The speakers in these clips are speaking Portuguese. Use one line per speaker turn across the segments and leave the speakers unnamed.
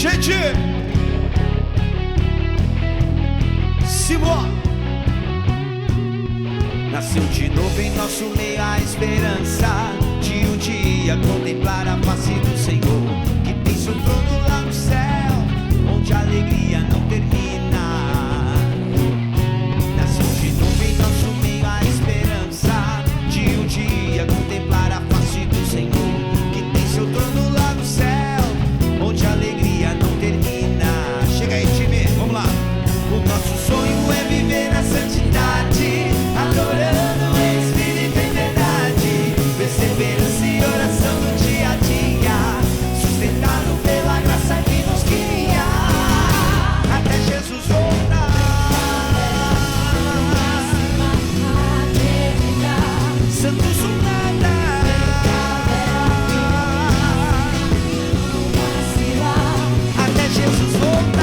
gente! Simão! Nasceu de novo em nosso meio a esperança de um dia contemplar a face do Senhor, que tem seu trono lá no céu, onde a alegria não termina. Nasceu de novo em nosso meio a esperança de um dia contemplar a face do Senhor, que tem seu trono lá no céu, onde a alegria não termina. Chega aí, time, vamos lá. O nosso sonho é viver na santidade, adorando em espírito e em verdade, perseverança e oração no dia a dia, sustentado pela graça que nos guia, até Jesus voltar. Santos ou nada, até Jesus voltar.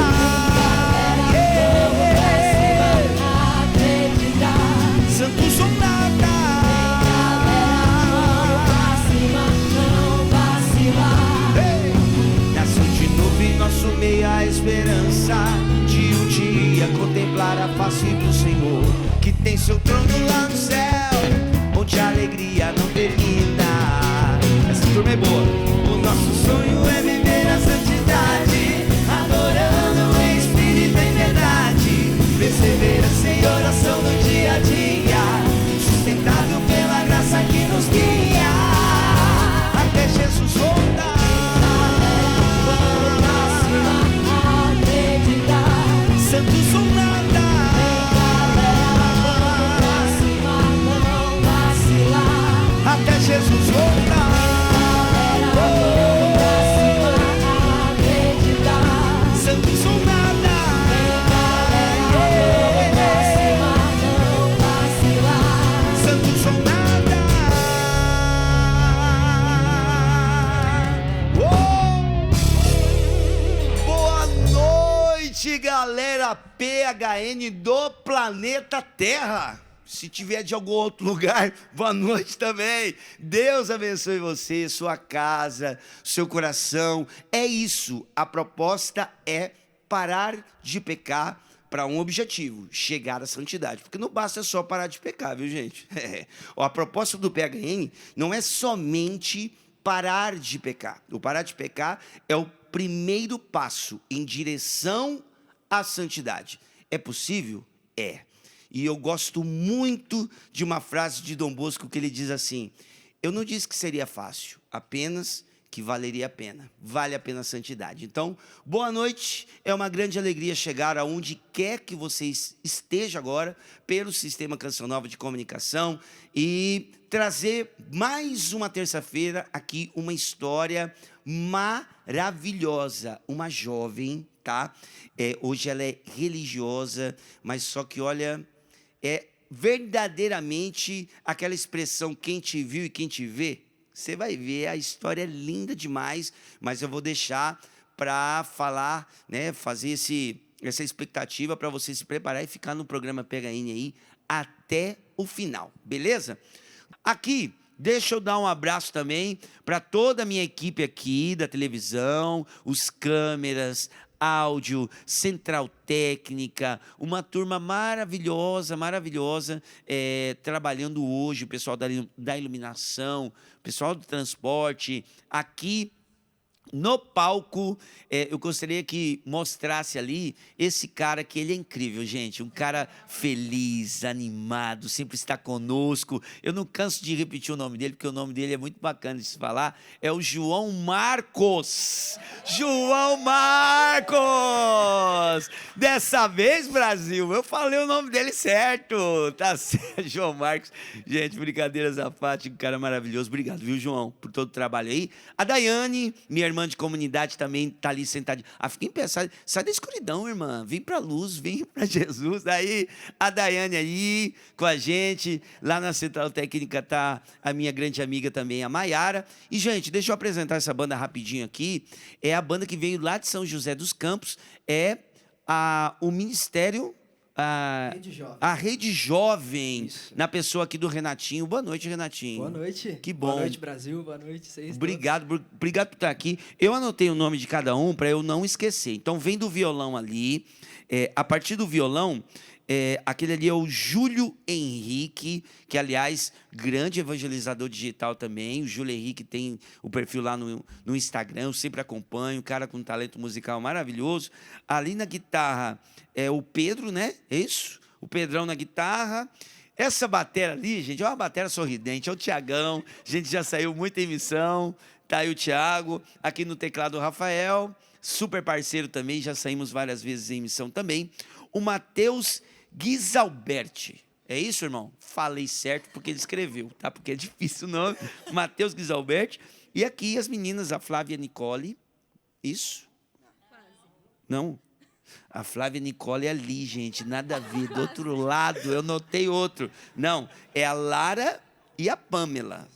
Santos ou nada, nasceu de novo em nosso meio a esperança de um dia contemplar a face do Senhor, que tem seu trono lá no céu, onde a alegria não termina. Essa turma é boa. O nosso sonho é viver a santidade, adorando em espírito e em verdade, perseverança e oração no dia a dia, sustentado pela graça que nos guia, até Jesus voltar. Santos ou nada, até Jesus voltar. Santos ou nada, Santos ou nada. Boa noite, galera PHN do planeta Terra. Se tiver de algum outro lugar, boa noite também. Deus abençoe você, sua casa, seu coração. É isso, a proposta é parar de pecar para um objetivo, chegar à santidade. Porque não basta só parar de pecar, viu, gente? A proposta do PHN não é somente parar de pecar. O parar de pecar é o primeiro passo em direção à santidade. É possível? É. E eu gosto muito de uma frase de Dom Bosco que ele diz assim: eu não disse que seria fácil, apenas que valeria a pena. Vale a pena a santidade. Então, boa noite. É uma grande alegria chegar aonde quer que você esteja agora, pelo Sistema Canção Nova de Comunicação, e trazer mais uma terça-feira aqui uma história maravilhosa. Uma jovem, tá? Hoje ela é religiosa, mas só que, olha, é verdadeiramente aquela expressão, quem te viu e quem te vê. Você vai ver, a história é linda demais, mas eu vou deixar para falar, né, fazer essa expectativa para você se preparar e ficar no programa PHN aí até o final, beleza? Aqui, deixa eu dar um abraço também para toda a minha equipe aqui da televisão, os câmeras, áudio, central técnica, uma turma maravilhosa, trabalhando hoje, o pessoal da iluminação, o pessoal do transporte, aqui no palco. Eu gostaria que mostrasse ali esse cara, que ele é incrível, gente, um cara feliz, animado, sempre está conosco. Eu não canso de repetir o nome dele, porque o nome dele é muito bacana de se falar. É o João Marcos. João Marcos! Dessa vez, Brasil, eu falei o nome dele certo. Tá certo, João Marcos. Gente, brincadeiras à parte, um cara maravilhoso. Obrigado, viu, João, por todo o trabalho aí. A Daiane, minha irmã de comunidade, também tá ali sentada. Fica em pé, sai da escuridão, irmã. Vem pra luz, vem pra Jesus. Daí a Daiane aí com a gente. Lá na Central Técnica tá a minha grande amiga também, a Maiara. E, gente, deixa eu apresentar essa banda rapidinho aqui. É a banda que veio lá de São José dos Campos. É o Ministério
Rede Jovem.
A Rede Jovem,
Isso.
na pessoa aqui do Renatinho. Boa noite, Renatinho.
Boa noite.
Que bom.
Boa noite, Brasil. Boa noite, vocês
Obrigado por estar aqui. Eu anotei o nome de cada um para eu não esquecer. Então, vem do violão ali. A partir do violão, aquele ali é o Júlio Henrique, que, aliás, grande evangelizador digital também. O Júlio Henrique tem o perfil lá no Instagram, eu sempre acompanho. Um cara com um talento musical maravilhoso. Ali na guitarra é o Pedro, né? É isso? O Pedrão na guitarra. Essa batera ali, gente, é uma batera sorridente, é o Tiagão. A gente já saiu muita emissão. Tá aí o Thiago. Aqui no teclado o Rafael. Super parceiro também, já saímos várias vezes em emissão também. O Matheus Guisalberti. É isso, irmão? Falei certo porque ele escreveu, tá? Porque é difícil o nome. Matheus Guisalberti. E aqui as meninas, a Flávia Nicole. Isso? Não. A Flávia Nicole é ali, gente. Nada a ver. Do outro lado, eu notei outro. Não, é a Lara e a Pamela.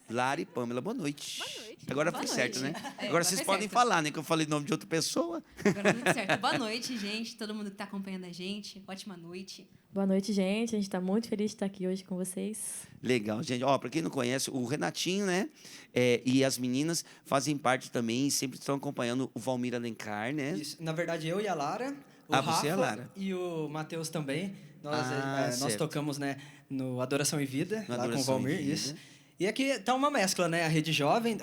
Lara e Pamela, boa noite.
Boa noite.
Agora
Boa
foi certo, né?
noite.
Agora vocês
foi
podem
certo.
falar, né? Que eu falei o nome de outra pessoa.
Agora tudo certo. Boa noite, gente. Todo mundo que está acompanhando a gente. Ótima noite.
Boa noite, gente. A gente está muito feliz de estar aqui hoje com vocês.
Legal, gente. Ó, para quem não conhece, o Renatinho, né? E as meninas fazem parte também, sempre estão acompanhando o Valmir Alencar, né?
Isso. Na verdade, eu e a Lara, o
Ah,
Rafa
você e a Lara.
e o Matheus também. Nós
certo.
tocamos, né, no Adoração e Vida,
No
lá com o
Adoração e
Valmir,
Vida.
isso. E aqui tá uma mescla, né? A Rede Jovem,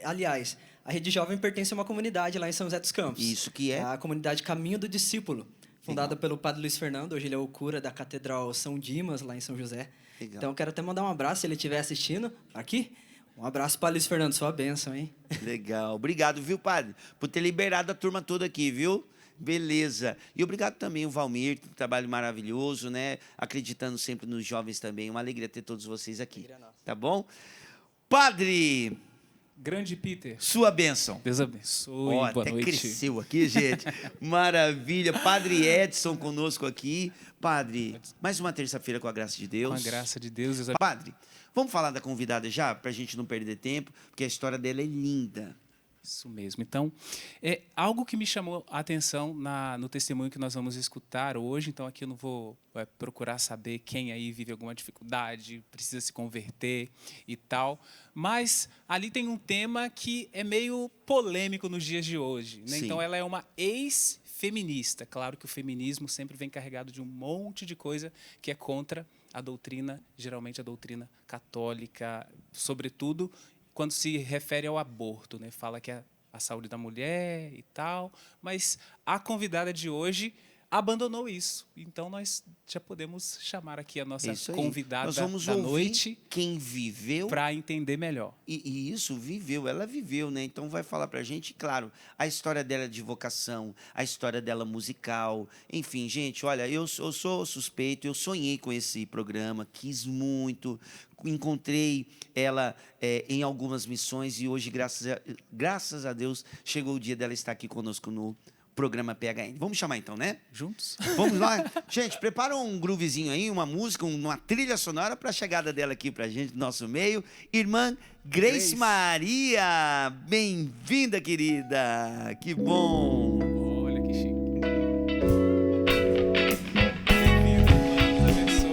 aliás, a Rede Jovem pertence a uma comunidade lá em São José dos Campos.
Isso que é?
A comunidade Caminho do Discípulo, fundada pelo Padre Luiz Fernando. Hoje ele é o cura da Catedral São Dimas, lá em São José.
Legal.
Então, eu quero até mandar um abraço, se ele estiver assistindo aqui. Um abraço para Luiz Fernando, sua bênção, hein?
Legal. Obrigado, viu, padre? Por ter liberado a turma toda aqui, viu? Beleza. E obrigado também o Valmir, um trabalho maravilhoso, né? Acreditando sempre nos jovens também. Uma alegria ter todos vocês aqui.
Alegria nossa.
Tá bom? Padre,
Grande Peter,
sua bênção.
Deus abençoe,
Ó,
boa
até
noite.
cresceu aqui, gente. Maravilha. Padre Edson conosco aqui. Padre, mais uma terça-feira com a graça de Deus.
Com a graça de Deus,
Padre, vamos falar da convidada já, para a gente não perder tempo, porque a história dela é linda.
Isso mesmo. Então, é algo que me chamou a atenção no testemunho que nós vamos escutar hoje. Então, aqui eu não vou procurar saber quem aí vive alguma dificuldade, precisa se converter e tal. Mas ali tem um tema que é meio polêmico nos dias de hoje, né?
Sim.
Então, ela é uma ex-feminista. Claro que o feminismo sempre vem carregado de um monte de coisa que é contra a doutrina, geralmente a doutrina católica, sobretudo quando se refere ao aborto, né? Fala que é a saúde da mulher e tal, mas a convidada de hoje abandonou isso. Então, nós já podemos chamar aqui a nossa
Isso aí.
convidada
Nós vamos
da
ouvir
noite
quem viveu
para entender melhor.
e isso viveu, ela viveu, né? Então vai falar pra gente, claro, a história dela de vocação, a história dela musical, enfim, gente, olha, eu sou suspeito, eu sonhei com esse programa, quis muito, encontrei ela em algumas missões e hoje, graças a Deus, chegou o dia dela estar aqui conosco no programa PHN. Vamos chamar então, né?
Juntos?
Vamos lá? Gente, prepara um groovezinho aí, uma música, uma trilha sonora para a chegada dela aqui pra gente, no nosso meio. Irmã Grace Maria, bem-vinda, querida. Que bom.
Olha que chique. Bem-vindo, Deus abençoe.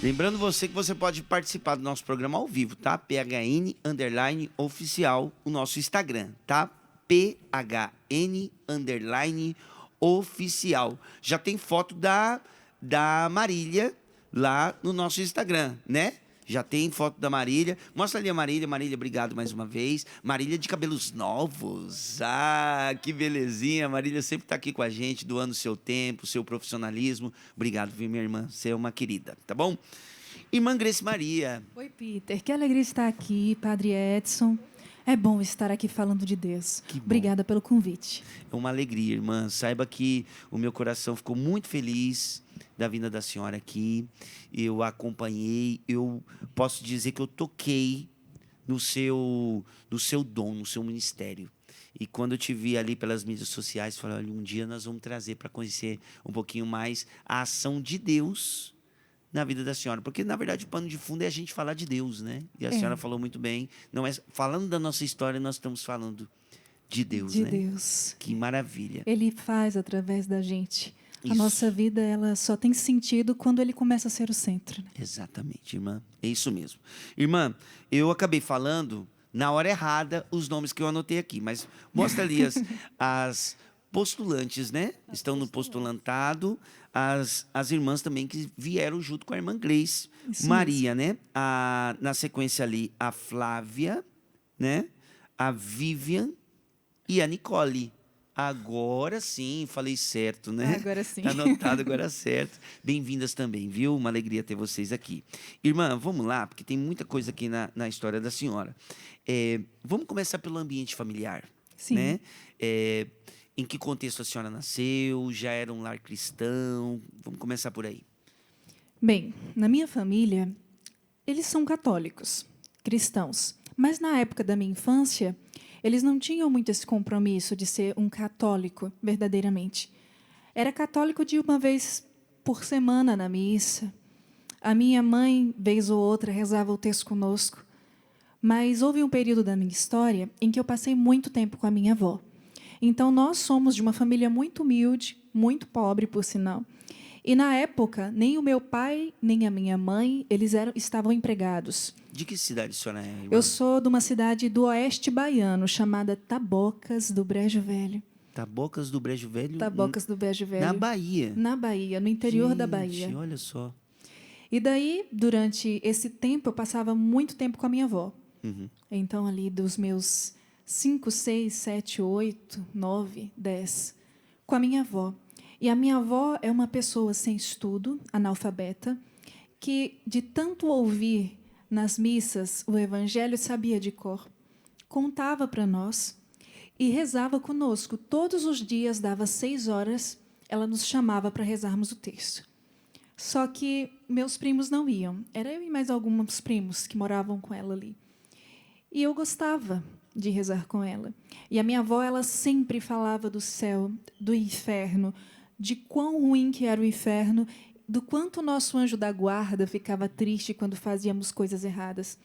Lembrando você que você pode participar do nosso programa ao vivo, tá? PHN_oficial, o nosso Instagram, tá? PHN_oficial. Já tem foto da Marília lá no nosso Instagram, né? Já tem foto da Marília. Mostra ali a Marília. Marília, obrigado mais uma vez. Marília de cabelos novos. Ah, que belezinha. Marília sempre está aqui com a gente, doando seu tempo, seu profissionalismo. Obrigado, viu, minha irmã? Você é uma querida, tá bom? Irmã Grace Maria.
Oi, Peter. Que alegria estar aqui, Padre Edson. É bom estar aqui falando de Deus.
Que bom.
Obrigada pelo convite.
É uma alegria, irmã. Saiba que o meu coração ficou muito feliz da vinda da senhora aqui. Eu a acompanhei. Eu posso dizer que eu toquei no seu dom, no seu ministério. E quando eu te vi ali pelas mídias sociais, falei, olha, um dia nós vamos trazer para conhecer um pouquinho mais a ação de Deus na vida da senhora. Porque, na verdade, o pano de fundo é a gente falar de Deus, né? E a senhora falou muito bem. Não é falando da nossa história, nós estamos falando de Deus, né?
De Deus.
Que maravilha.
Ele faz através da gente. A
Isso.
nossa vida, ela só tem sentido quando ele começa a ser o centro. Né?
Exatamente, irmã. É isso mesmo. Irmã, eu acabei falando na hora errada os nomes que eu anotei aqui, mas mostra ali as postulantes, né? Estão no postulantado, as irmãs também que vieram junto com a irmã Gleice.
Isso
Maria, né? Na sequência ali, a Flávia, né? A Vivian e a Nicole. Agora sim, falei certo, né?
Agora sim.
Tá anotado agora certo. Bem-vindas também, viu? Uma alegria ter vocês aqui. Irmã, vamos lá, porque tem muita coisa aqui na história da senhora. Vamos começar pelo ambiente familiar.
Sim.
Né? Em que contexto a senhora nasceu? Já era um lar cristão? Vamos começar por aí.
Bem, na minha família, eles são católicos, cristãos. Mas na época da minha infância, eles não tinham muito esse compromisso de ser um católico, verdadeiramente. Era católico de uma vez por semana na missa. A minha mãe, vez ou outra, rezava o texto conosco. Mas houve um período da minha história em que eu passei muito tempo com a minha avó. Então, nós somos de uma família muito humilde, muito pobre, por sinal. E, na época, nem o meu pai, nem a minha mãe, estavam empregados.
De que cidade a senhora é, irmã?
Eu sou de uma cidade do oeste baiano, chamada Tabocas do Brejo Velho.
Tabocas do Brejo Velho?
Tabocas do Brejo Velho.
Na Bahia?
Na Bahia, no interior da
Gente,
Bahia.
olha só.
E daí, durante esse tempo, eu passava muito tempo com a minha avó.
Uhum.
Então, ali dos meus 5, 6, 7, 8, 9, 10, com a minha avó. E a minha avó é uma pessoa sem estudo, analfabeta, que, de tanto ouvir nas missas o evangelho, sabia de cor. Contava para nós e rezava conosco. Todos os dias, dava 6 horas, ela nos chamava para rezarmos o texto. Só que meus primos não iam. Era eu e mais alguns primos que moravam com ela ali. E eu gostava de rezar com ela. E a minha avó, ela sempre falava do céu, do inferno, de quão ruim que era o inferno, do quanto o nosso anjo da guarda ficava triste quando fazíamos coisas erradas.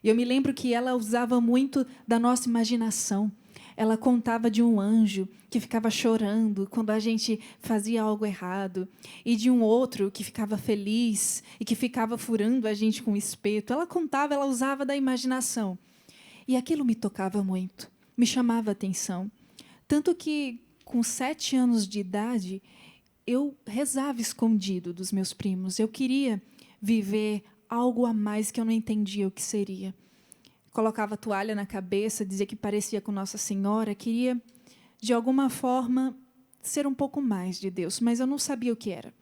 E eu me lembro que ela usava muito da nossa imaginação. Ela contava de um anjo que ficava chorando quando a gente fazia algo errado, e de um outro que ficava feliz e que ficava furando a gente com um espeto. Ela contava, ela usava da imaginação. E aquilo me tocava muito, me chamava a atenção. Tanto que, com 7 anos de idade, eu rezava escondido dos meus primos. Eu queria viver algo a mais que eu não entendia o que seria. Colocava a toalha na cabeça, dizia que parecia com Nossa Senhora, queria, de alguma forma, ser um pouco mais de Deus, mas eu não sabia o que era.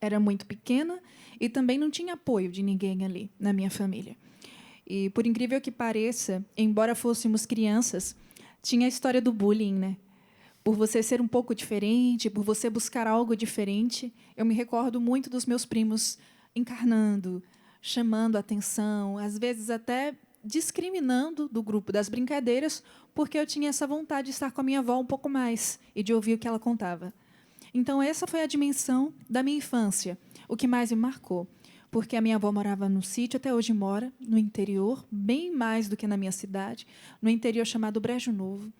Era muito pequena e também não tinha apoio de ninguém ali na minha família. E, por incrível que pareça, embora fôssemos crianças, tinha a história do bullying, né? Por você ser um pouco diferente, por você buscar algo diferente. Eu me recordo muito dos meus primos encarnando, chamando a atenção, às vezes até discriminando do grupo das brincadeiras, porque eu tinha essa vontade de estar com a minha avó um pouco mais e de ouvir o que ela contava. Então, essa foi a dimensão da minha infância, o que mais me marcou. Porque a minha avó morava no sítio, até hoje mora, no interior, bem mais do que na minha cidade, no interior chamado Brejo Novo.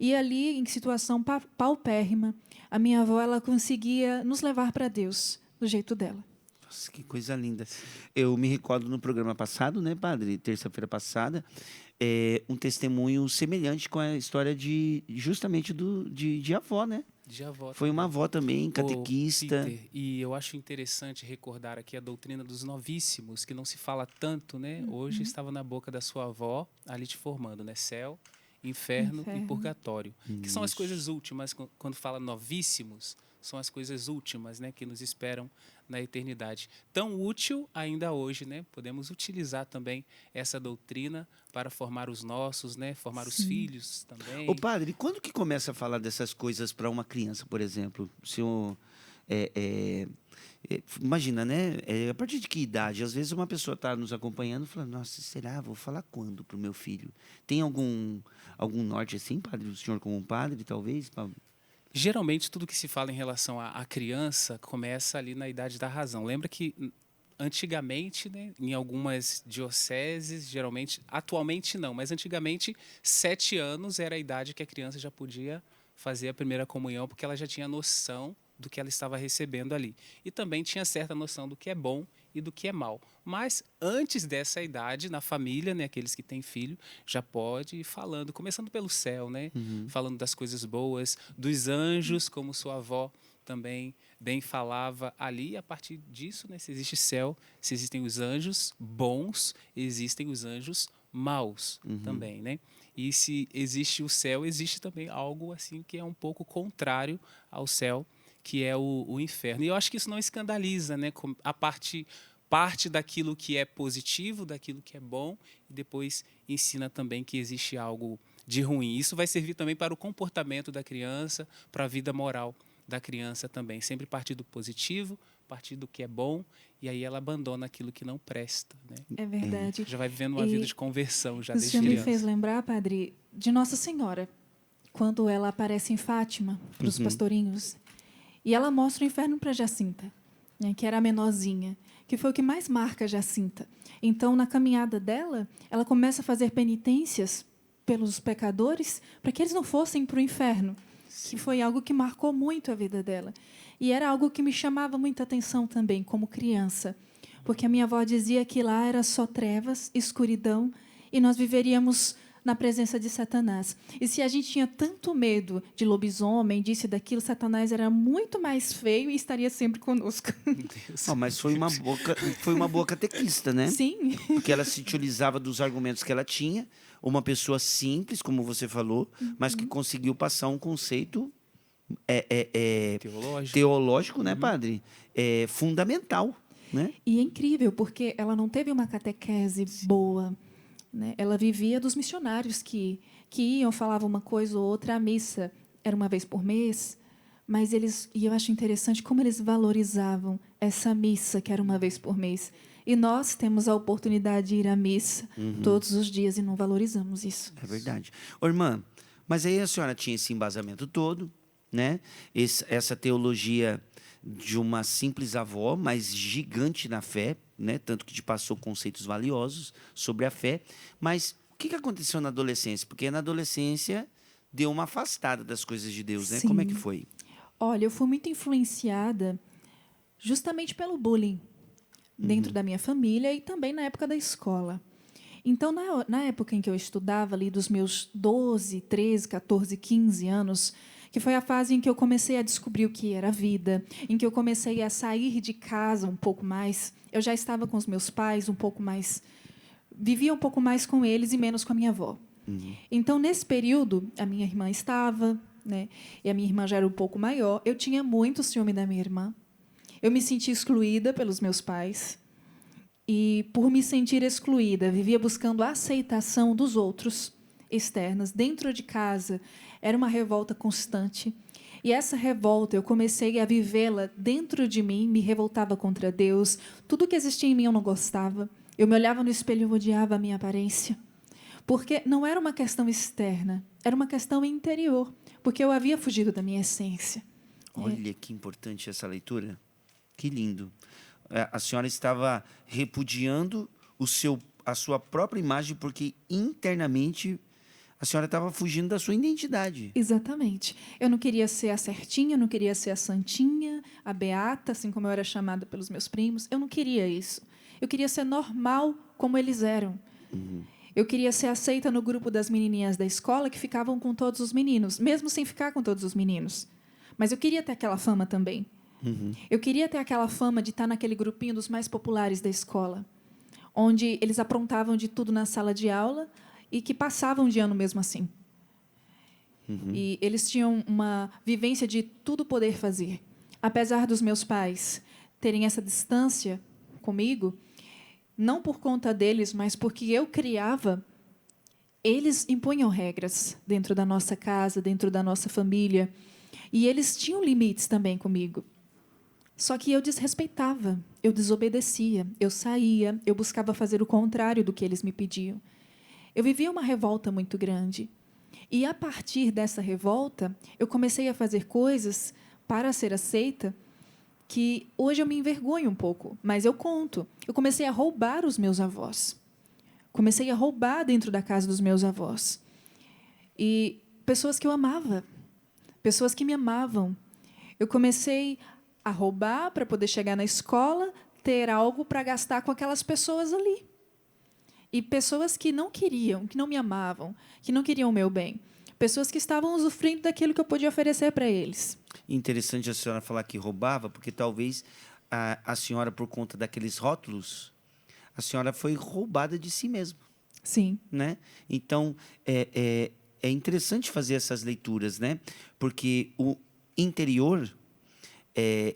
E ali, em situação paupérrima, a minha avó, ela conseguia nos levar para Deus, do jeito dela.
Nossa, que coisa linda. Eu me recordo no programa passado, né, padre? Terça-feira passada, um testemunho semelhante com a história justamente de avó, né?
De avó.
Foi uma avó também,
Ô,
catequista.
Peter, e eu acho interessante recordar aqui a doutrina dos novíssimos, que não se fala tanto, né? Hoje estava na boca da sua avó, ali te formando, né? Céu, inferno e purgatório. Que são as coisas últimas, quando fala novíssimos, são as coisas últimas, né? Que nos esperam na eternidade. Tão útil ainda hoje, né? Podemos utilizar também essa doutrina para formar os nossos, né? Formar os filhos também.
Ô, padre, quando que começa a falar dessas coisas para uma criança, por exemplo? O senhor Imagina, né? A partir de que idade? Às vezes uma pessoa está nos acompanhando e fala, nossa, será? Vou falar quando para o meu filho? Tem algum norte assim, padre? O senhor como um padre, talvez?
Geralmente, tudo que se fala em relação à criança começa ali na idade da razão. Lembra que antigamente, né, em algumas dioceses, geralmente, atualmente não, mas antigamente, 7 anos era a idade que a criança já podia fazer a primeira comunhão, porque ela já tinha noção do que ela estava recebendo ali. E também tinha certa noção do que é bom e do que é mal. Mas antes dessa idade, na família, né, aqueles que têm filho, já pode ir falando, começando pelo céu, né, falando das coisas boas, dos anjos, como sua avó também bem falava ali. E a partir disso, né, se existe céu, se existem os anjos bons, existem os anjos maus também, né? E se existe o céu, existe também algo assim que é um pouco contrário ao céu, que é o inferno. E eu acho que isso não escandaliza, né? A parte daquilo que é positivo, daquilo que é bom, e depois ensina também que existe algo de ruim. Isso vai servir também para o comportamento da criança, para a vida moral da criança também. Sempre partir do positivo, partir do que é bom, e aí ela abandona aquilo que não presta, né?
É verdade.
Já vai vivendo uma vida de conversão já
O
desde
senhor me
criança.
fez lembrar, padre, de Nossa Senhora, quando ela aparece em Fátima para os pastorinhos. E ela mostra o inferno para Jacinta, né, que era a menorzinha, que foi o que mais marca Jacinta. Então, na caminhada dela, ela começa a fazer penitências pelos pecadores para que eles não fossem para o inferno, que foi algo que marcou muito a vida dela. E era algo que me chamava muita atenção também, como criança, porque a minha avó dizia que lá era só trevas, escuridão, e nós viveríamos na presença de Satanás. E se a gente tinha tanto medo de lobisomem, disso e daquilo, Satanás era muito mais feio e estaria sempre conosco.
Mas foi uma boa catequista, né?
Sim.
Porque ela se utilizava dos argumentos que ela tinha, uma pessoa simples, como você falou, mas que conseguiu passar um conceito teológico, né, padre? Fundamental, né?
E é incrível, porque ela não teve uma catequese boa, né? Ela vivia dos missionários que iam, falavam uma coisa ou outra. A missa era uma vez por mês, mas e eu acho interessante como eles valorizavam essa missa que era uma vez por mês. E nós temos a oportunidade de ir à missa todos os dias e não valorizamos isso.
É verdade. Ô, irmã, mas aí a senhora tinha esse embasamento todo, né? Essa teologia de uma simples avó, mas gigante na fé, né? Tanto que te passou conceitos valiosos sobre a fé. Mas o que aconteceu na adolescência? Porque na adolescência deu uma afastada das coisas de Deus, né?
Sim.
Como é que foi?
Olha, eu fui muito influenciada justamente pelo bullying dentro da minha família e também na época da escola. Então, na época em que eu estudava, ali dos meus 12, 13, 14, 15 anos, que foi a fase em que eu comecei a descobrir o que era a vida, em que eu comecei a sair de casa um pouco mais. Eu já estava com os meus pais um pouco mais, vivia um pouco mais com eles e menos com a minha avó. Então, nesse período, a minha irmã estava, né, e a minha irmã já era um pouco maior. Eu tinha muito ciúme da minha irmã. Eu me sentia excluída pelos meus pais. E, por me sentir excluída, vivia buscando a aceitação dos outros, externas. Dentro de casa, era uma revolta constante. E essa revolta, eu comecei a vivê-la dentro de mim, me revoltava contra Deus. Tudo que existia em mim eu não gostava. Eu me olhava no espelho e odiava a minha aparência. Porque não era uma questão externa, era uma questão interior. Porque eu havia fugido da minha essência.
Olha que importante essa leitura. Que lindo. A senhora estava repudiando a sua própria imagem porque internamente a senhora estava fugindo da sua identidade.
Exatamente. Eu não queria ser a certinha, eu não queria ser a santinha, a beata, assim como eu era chamada pelos meus primos. Eu não queria isso. Eu queria ser normal como eles eram. Eu queria ser aceita no grupo das menininhas da escola que ficavam com todos os meninos, mesmo sem ficar com todos os meninos. Mas eu queria ter aquela fama também. Eu queria ter aquela fama de estar naquele grupinho dos mais populares da escola, onde eles aprontavam de tudo na sala de aula e que passavam de ano mesmo assim. E eles tinham uma vivência de tudo poder fazer. Apesar dos meus pais terem essa distância comigo, não por conta deles, mas porque eu criava, eles impunham regras dentro da nossa casa, dentro da nossa família, e eles tinham limites também comigo. Só que eu desrespeitava, eu desobedecia, eu saía, eu buscava fazer o contrário do que eles me pediam. Eu vivia uma revolta muito grande. E, a partir dessa revolta, eu comecei a fazer coisas para ser aceita que hoje eu me envergonho um pouco, mas eu conto. Eu comecei a roubar os meus avós. Comecei a roubar dentro da casa dos meus avós. E pessoas que eu amava, pessoas que me amavam. Eu comecei a roubar para poder chegar na escola, ter algo para gastar com aquelas pessoas ali. E pessoas que não queriam, que não me amavam, que não queriam o meu bem. Pessoas que estavam usufruindo daquilo que eu podia oferecer para eles.
Interessante a senhora falar que roubava, porque talvez a senhora, por conta daqueles rótulos, a senhora foi roubada de si mesma.
Sim.
Né? Então, é interessante fazer essas leituras, né? Porque o interior,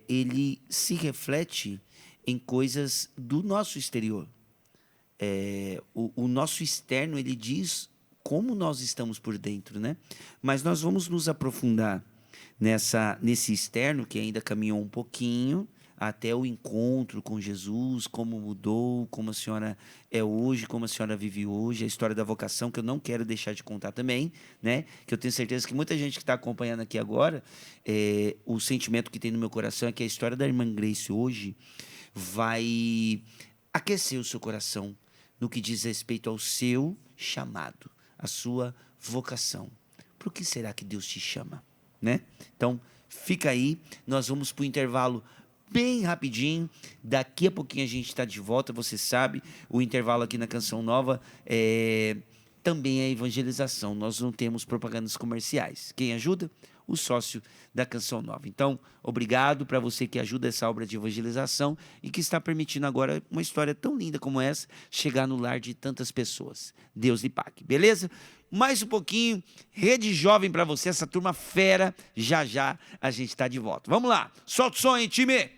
ele se reflete em coisas do nosso exterior. O nosso externo, ele diz como nós estamos por dentro, né? Mas nós vamos nos aprofundar nesse externo, que ainda caminhou um pouquinho, até o encontro com Jesus, como mudou, como a senhora é hoje, como a senhora vive hoje, a história da vocação, que eu não quero deixar de contar também, né? Que eu tenho certeza que muita gente que está acompanhando aqui agora, o sentimento que tem no meu coração é que a história da irmã Grace hoje vai aquecer o seu coração no que diz respeito ao seu chamado, a sua vocação. Por que será que Deus te chama? Né? Então, fica aí, nós vamos para o intervalo bem rapidinho, daqui a pouquinho a gente está de volta, você sabe, o intervalo aqui na Canção Nova também é evangelização, nós não temos propagandas comerciais. Quem ajuda? O sócio da Canção Nova. Então, obrigado para você que ajuda essa obra de evangelização e que está permitindo agora uma história tão linda como essa chegar no lar de tantas pessoas. Deus lhe pague, beleza? Mais um pouquinho, Rede Jovem para você, essa turma fera, já já a gente está de volta. Vamos lá, solta o som aí, time!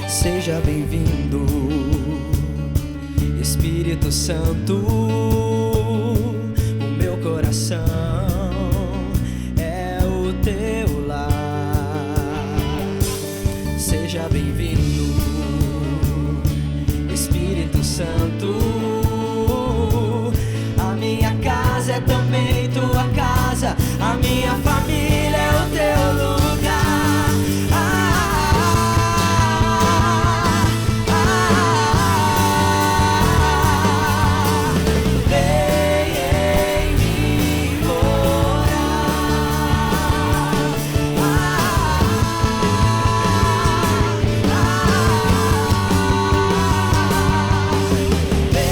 Seja bem-vindo, Espírito Santo, o meu coração é o teu lar. Seja bem-vindo, Espírito Santo, a minha casa é também tua casa, a minha família é o teu lugar. Vem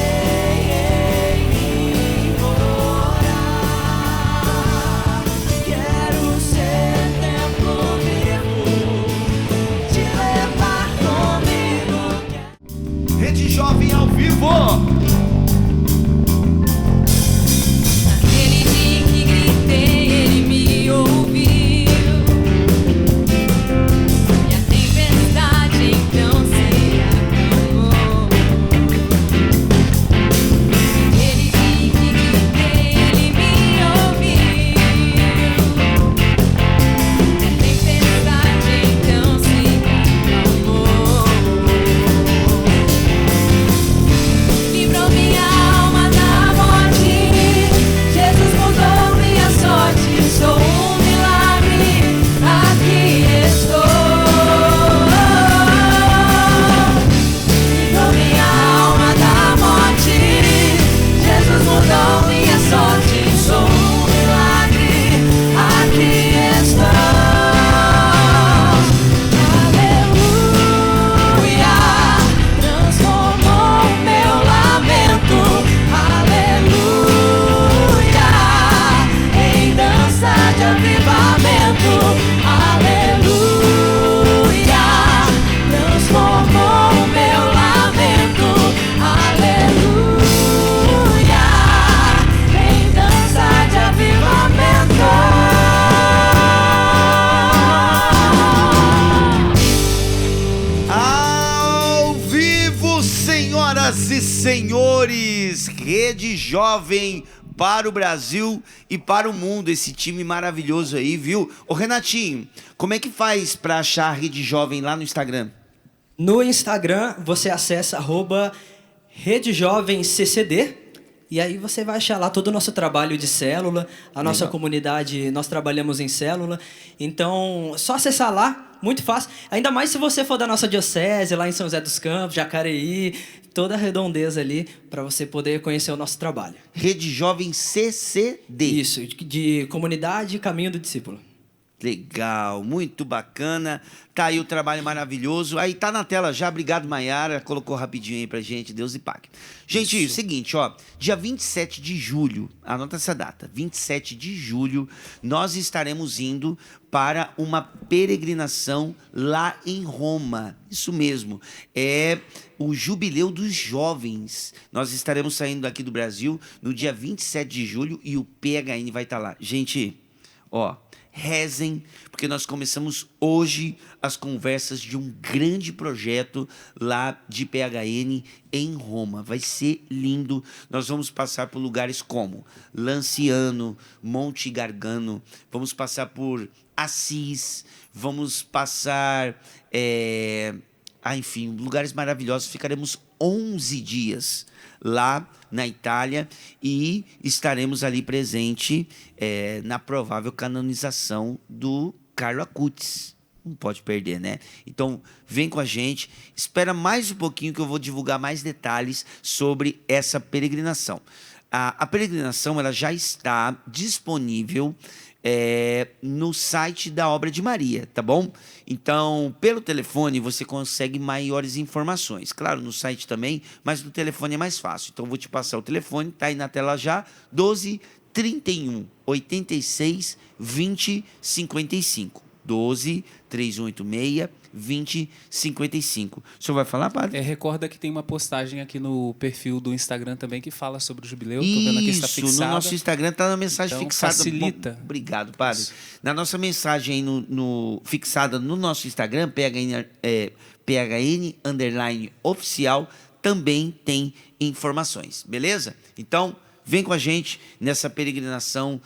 senhores, Rede Jovem para o Brasil e para o mundo, esse time maravilhoso aí, viu? Ô Renatinho, como é que faz para achar a Rede Jovem lá no Instagram?
No Instagram, você acessa @RedeJovemCCD e aí você vai achar lá todo o nosso trabalho de célula, a nossa comunidade, nós trabalhamos em célula. Então, só acessar lá, muito fácil. Ainda mais se você for da nossa diocese, lá em São José dos Campos, Jacareí, toda a redondeza ali, para você poder conhecer o nosso trabalho.
Rede Jovem CCD.
Isso, de Comunidade Caminho do Discípulo.
Legal, muito bacana. Tá aí o trabalho maravilhoso. Aí tá na tela já. Obrigado, Maiara. Colocou rapidinho aí pra gente. Deus e pague. Gente, seguinte, ó. Dia 27 de julho, anota essa data. 27 de julho, nós estaremos indo para uma peregrinação lá em Roma. Isso mesmo. É o Jubileu dos Jovens. Nós estaremos saindo aqui do Brasil no dia 27 de julho e o PHN vai estar lá. Gente, ó. Rezem, porque nós começamos hoje as conversas de um grande projeto lá de PHN em Roma. Vai ser lindo. Nós vamos passar por lugares como Lanciano, Monte Gargano, vamos passar por Assis, vamos passar, enfim, lugares maravilhosos. Ficaremos 11 dias lá na Itália e estaremos ali presente na provável canonização do Carlo Acutis. Não pode perder, né? Então, vem com a gente, espera mais um pouquinho que eu vou divulgar mais detalhes sobre essa peregrinação. A peregrinação ela já está disponível no site da Obra de Maria, tá bom? Então, pelo telefone você consegue maiores informações. Claro, no site também, mas no telefone é mais fácil. Então, vou te passar o telefone, tá aí na tela já, 12 31 86 20 55. 12 3186 2055. O senhor vai falar, padre?
Recorda que tem uma postagem aqui no perfil do Instagram também que fala sobre o jubileu. Tô vendo aqui, está fixada.
No nosso Instagram está na mensagem
então,
fixada.
Facilita.
Bom, obrigado, padre. Na nossa mensagem aí fixada no nosso Instagram, PHN _oficial, também tem informações, beleza? Então, vem com a gente nessa peregrinação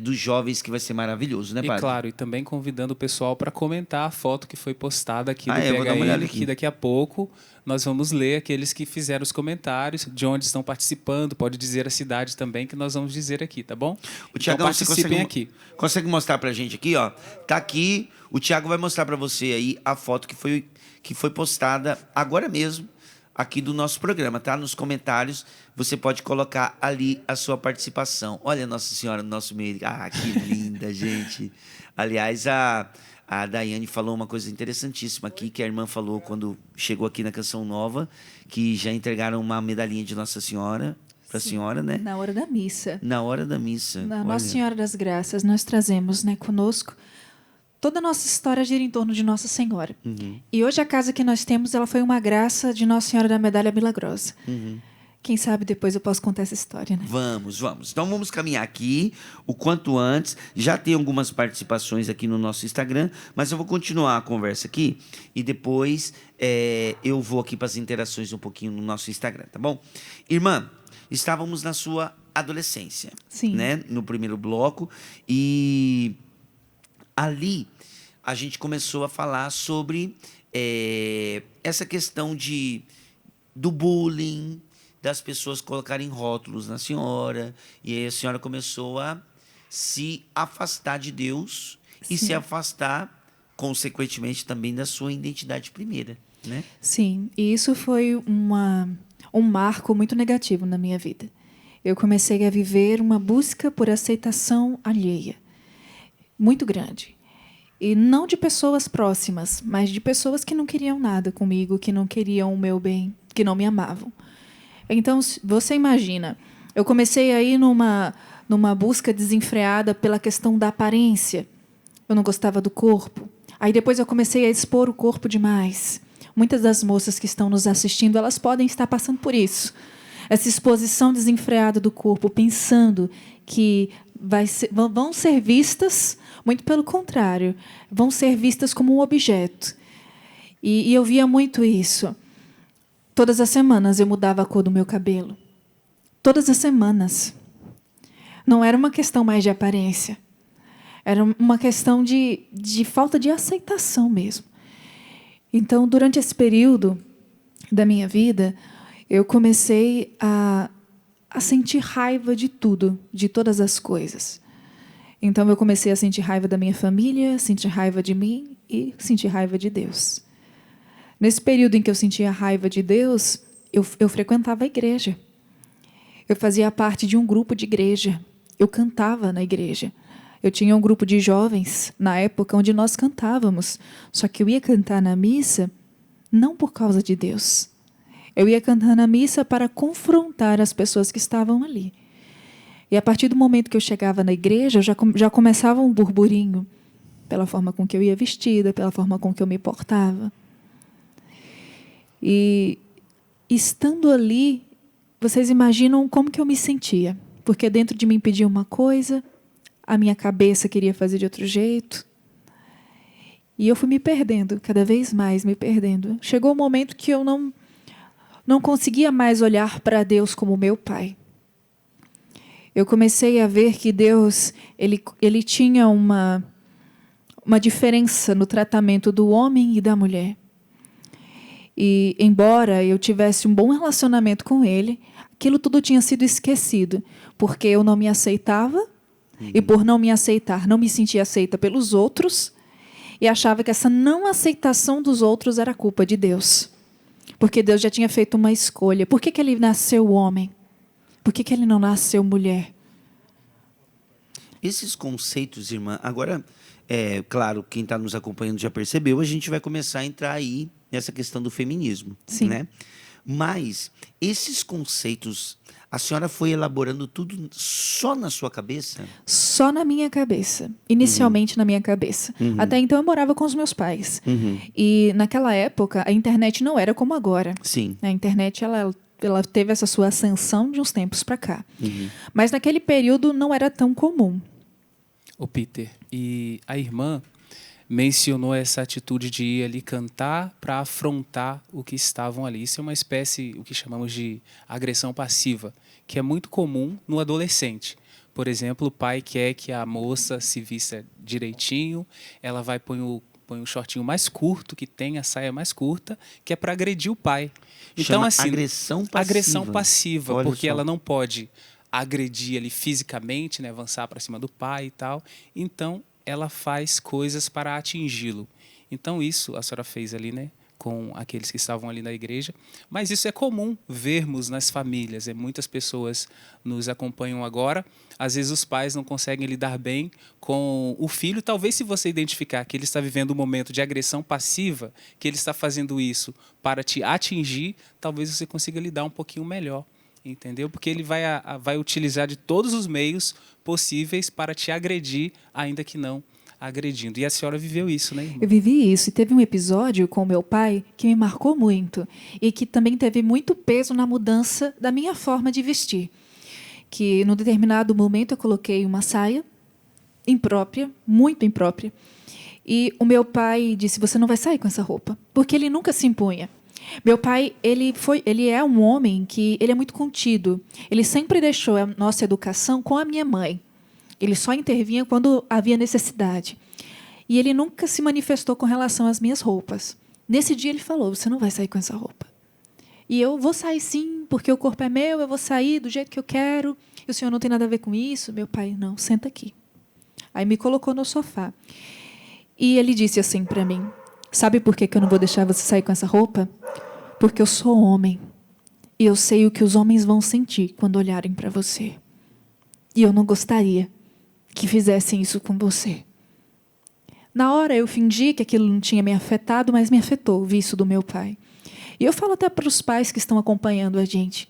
dos jovens que vai ser maravilhoso, né, padre?
E claro, e também convidando o pessoal para comentar a foto que foi postada aqui do
vou dar uma olhada
PHN,
aqui.
que daqui a pouco nós vamos ler aqueles que fizeram os comentários, de onde estão participando, pode dizer a cidade também, que nós vamos dizer aqui, tá bom?
O Tiagão,
então participem aqui.
Consegue mostrar pra gente aqui, ó? Tá aqui, o Tiago vai mostrar pra você aí a foto que foi postada agora mesmo, aqui do nosso programa, tá? Nos comentários, você pode colocar ali a sua participação. Olha Nossa Senhora no nosso meio. Ah, que linda, gente. Aliás, a Daiane falou uma coisa interessantíssima aqui, que a irmã falou quando chegou aqui na Canção Nova, que já entregaram uma medalhinha de Nossa Senhora para a senhora, né?
Na hora da missa.
Na hora da missa.
Na Nossa Senhora das Graças, nós trazemos, né, conosco. Toda a nossa história gira em torno de Nossa Senhora.
Uhum.
E hoje a casa que nós temos, ela foi uma graça de Nossa Senhora da Medalha Milagrosa.
Uhum.
Quem sabe depois eu posso contar essa história, né?
Vamos. Então vamos caminhar aqui o quanto antes. Já tem algumas participações aqui no nosso Instagram, mas eu vou continuar a conversa aqui e depois eu vou aqui para as interações um pouquinho no nosso Instagram, tá bom? Irmã, estávamos na sua adolescência,
Sim.
né? No primeiro bloco, e ali a gente começou a falar sobre essa questão do bullying, das pessoas colocarem rótulos na senhora, e aí a senhora começou a se afastar de Deus e
Sim.
se afastar, consequentemente, também da sua identidade primeira, né?
Sim, e isso foi um marco muito negativo na minha vida. Eu comecei a viver uma busca por aceitação alheia, muito grande. E não de pessoas próximas, mas de pessoas que não queriam nada comigo, que não queriam o meu bem, que não me amavam. Então, você imagina, eu comecei aí numa busca desenfreada pela questão da aparência. Eu não gostava do corpo. Aí depois eu comecei a expor o corpo demais. Muitas das moças que estão nos assistindo, elas podem estar passando por isso. Essa exposição desenfreada do corpo, pensando que vão ser vistas, muito pelo contrário, vão ser vistas como um objeto. E eu via muito isso. Todas as semanas eu mudava a cor do meu cabelo. Todas as semanas. Não era uma questão mais de aparência. Era uma questão de falta de aceitação mesmo. Então, durante esse período da minha vida, eu comecei a sentir raiva de tudo, de todas as coisas. Então, eu comecei a sentir raiva da minha família, sentir raiva de mim e sentir raiva de Deus. Nesse período em que eu sentia raiva de Deus, eu frequentava a igreja. Eu fazia parte de um grupo de igreja. Eu cantava na igreja. Eu tinha um grupo de jovens, na época, onde nós cantávamos. Só que eu ia cantar na missa não por causa de Deus. Eu ia cantar na missa para confrontar as pessoas que estavam ali. E a partir do momento que eu chegava na igreja, já começava um burburinho, pela forma com que eu ia vestida, pela forma com que eu me portava. E estando ali, vocês imaginam como que eu me sentia. Porque dentro de mim pedia uma coisa, a minha cabeça queria fazer de outro jeito. E eu fui me perdendo, cada vez mais me perdendo. Chegou um momento que eu não conseguia mais olhar para Deus como meu pai. Eu comecei a ver que Deus ele tinha uma diferença no tratamento do homem e da mulher. E, embora eu tivesse um bom relacionamento com ele, aquilo tudo tinha sido esquecido, porque eu não me aceitava, e por não me aceitar, não me sentia aceita pelos outros, e achava que essa não aceitação dos outros era culpa de Deus. Porque Deus já tinha feito uma escolha. Por que ele nasceu homem? Por que ele não nasceu mulher?
Esses conceitos, irmã, agora, claro, quem está nos acompanhando já percebeu, a gente vai começar a entrar aí nessa questão do feminismo.
Sim.
Né? Mas esses conceitos, a senhora foi elaborando tudo só na sua cabeça?
Só na minha cabeça. Inicialmente na minha cabeça. Até então eu morava com os meus pais. E naquela época a internet não era como agora.
Sim.
A internet ela teve essa sua ascensão de uns tempos para cá. Mas naquele período não era tão comum.
Ô Peter, e a irmã mencionou essa atitude de ir ali cantar para afrontar o que estavam ali. Isso é uma espécie, o que chamamos de agressão passiva, que é muito comum no adolescente. Por exemplo, o pai quer que a moça se vista direitinho, ela vai põe o shortinho mais curto, que tem a saia mais curta, que é para agredir o pai. Então,
Chama
assim,
agressão passiva.
Agressão passiva,
Olha
porque
só.
ela não pode agredir ali fisicamente, né, avançar para cima do pai e tal. Então, ela faz coisas para atingi-lo. Então, isso a senhora fez ali, né, com aqueles que estavam ali na igreja. Mas isso é comum vermos nas famílias. Muitas pessoas nos acompanham agora. Às vezes os pais não conseguem lidar bem com o filho. Talvez se você identificar que ele está vivendo um momento de agressão passiva, que ele está fazendo isso para te atingir, talvez você consiga lidar um pouquinho melhor. Entendeu? Porque ele vai utilizar de todos os meios possíveis para te agredir, ainda que não agredindo. E a senhora viveu isso, né, irmã?
Eu vivi isso. E teve um episódio com meu pai que me marcou muito. E que também teve muito peso na mudança da minha forma de vestir. Que, num determinado momento, eu coloquei uma saia imprópria, muito imprópria. E o meu pai disse, você não vai sair com essa roupa. Porque ele nunca se impunha. Meu pai, ele é um homem que ele é muito contido. Ele sempre deixou a nossa educação com a minha mãe. Ele só intervinha quando havia necessidade. E ele nunca se manifestou com relação às minhas roupas. Nesse dia ele falou, você não vai sair com essa roupa. E eu vou sair sim, porque o corpo é meu, eu vou sair do jeito que eu quero. E o senhor não tem nada a ver com isso? Meu pai, não, senta aqui. Aí me colocou no sofá. E ele disse assim para mim, sabe por que eu não vou deixar você sair com essa roupa? Porque eu sou homem. E eu sei o que os homens vão sentir quando olharem para você. E eu não gostaria que fizessem isso com você. Na hora eu fingi que aquilo não tinha me afetado, mas me afetou, o vício do meu pai. E eu falo até para os pais que estão acompanhando a gente.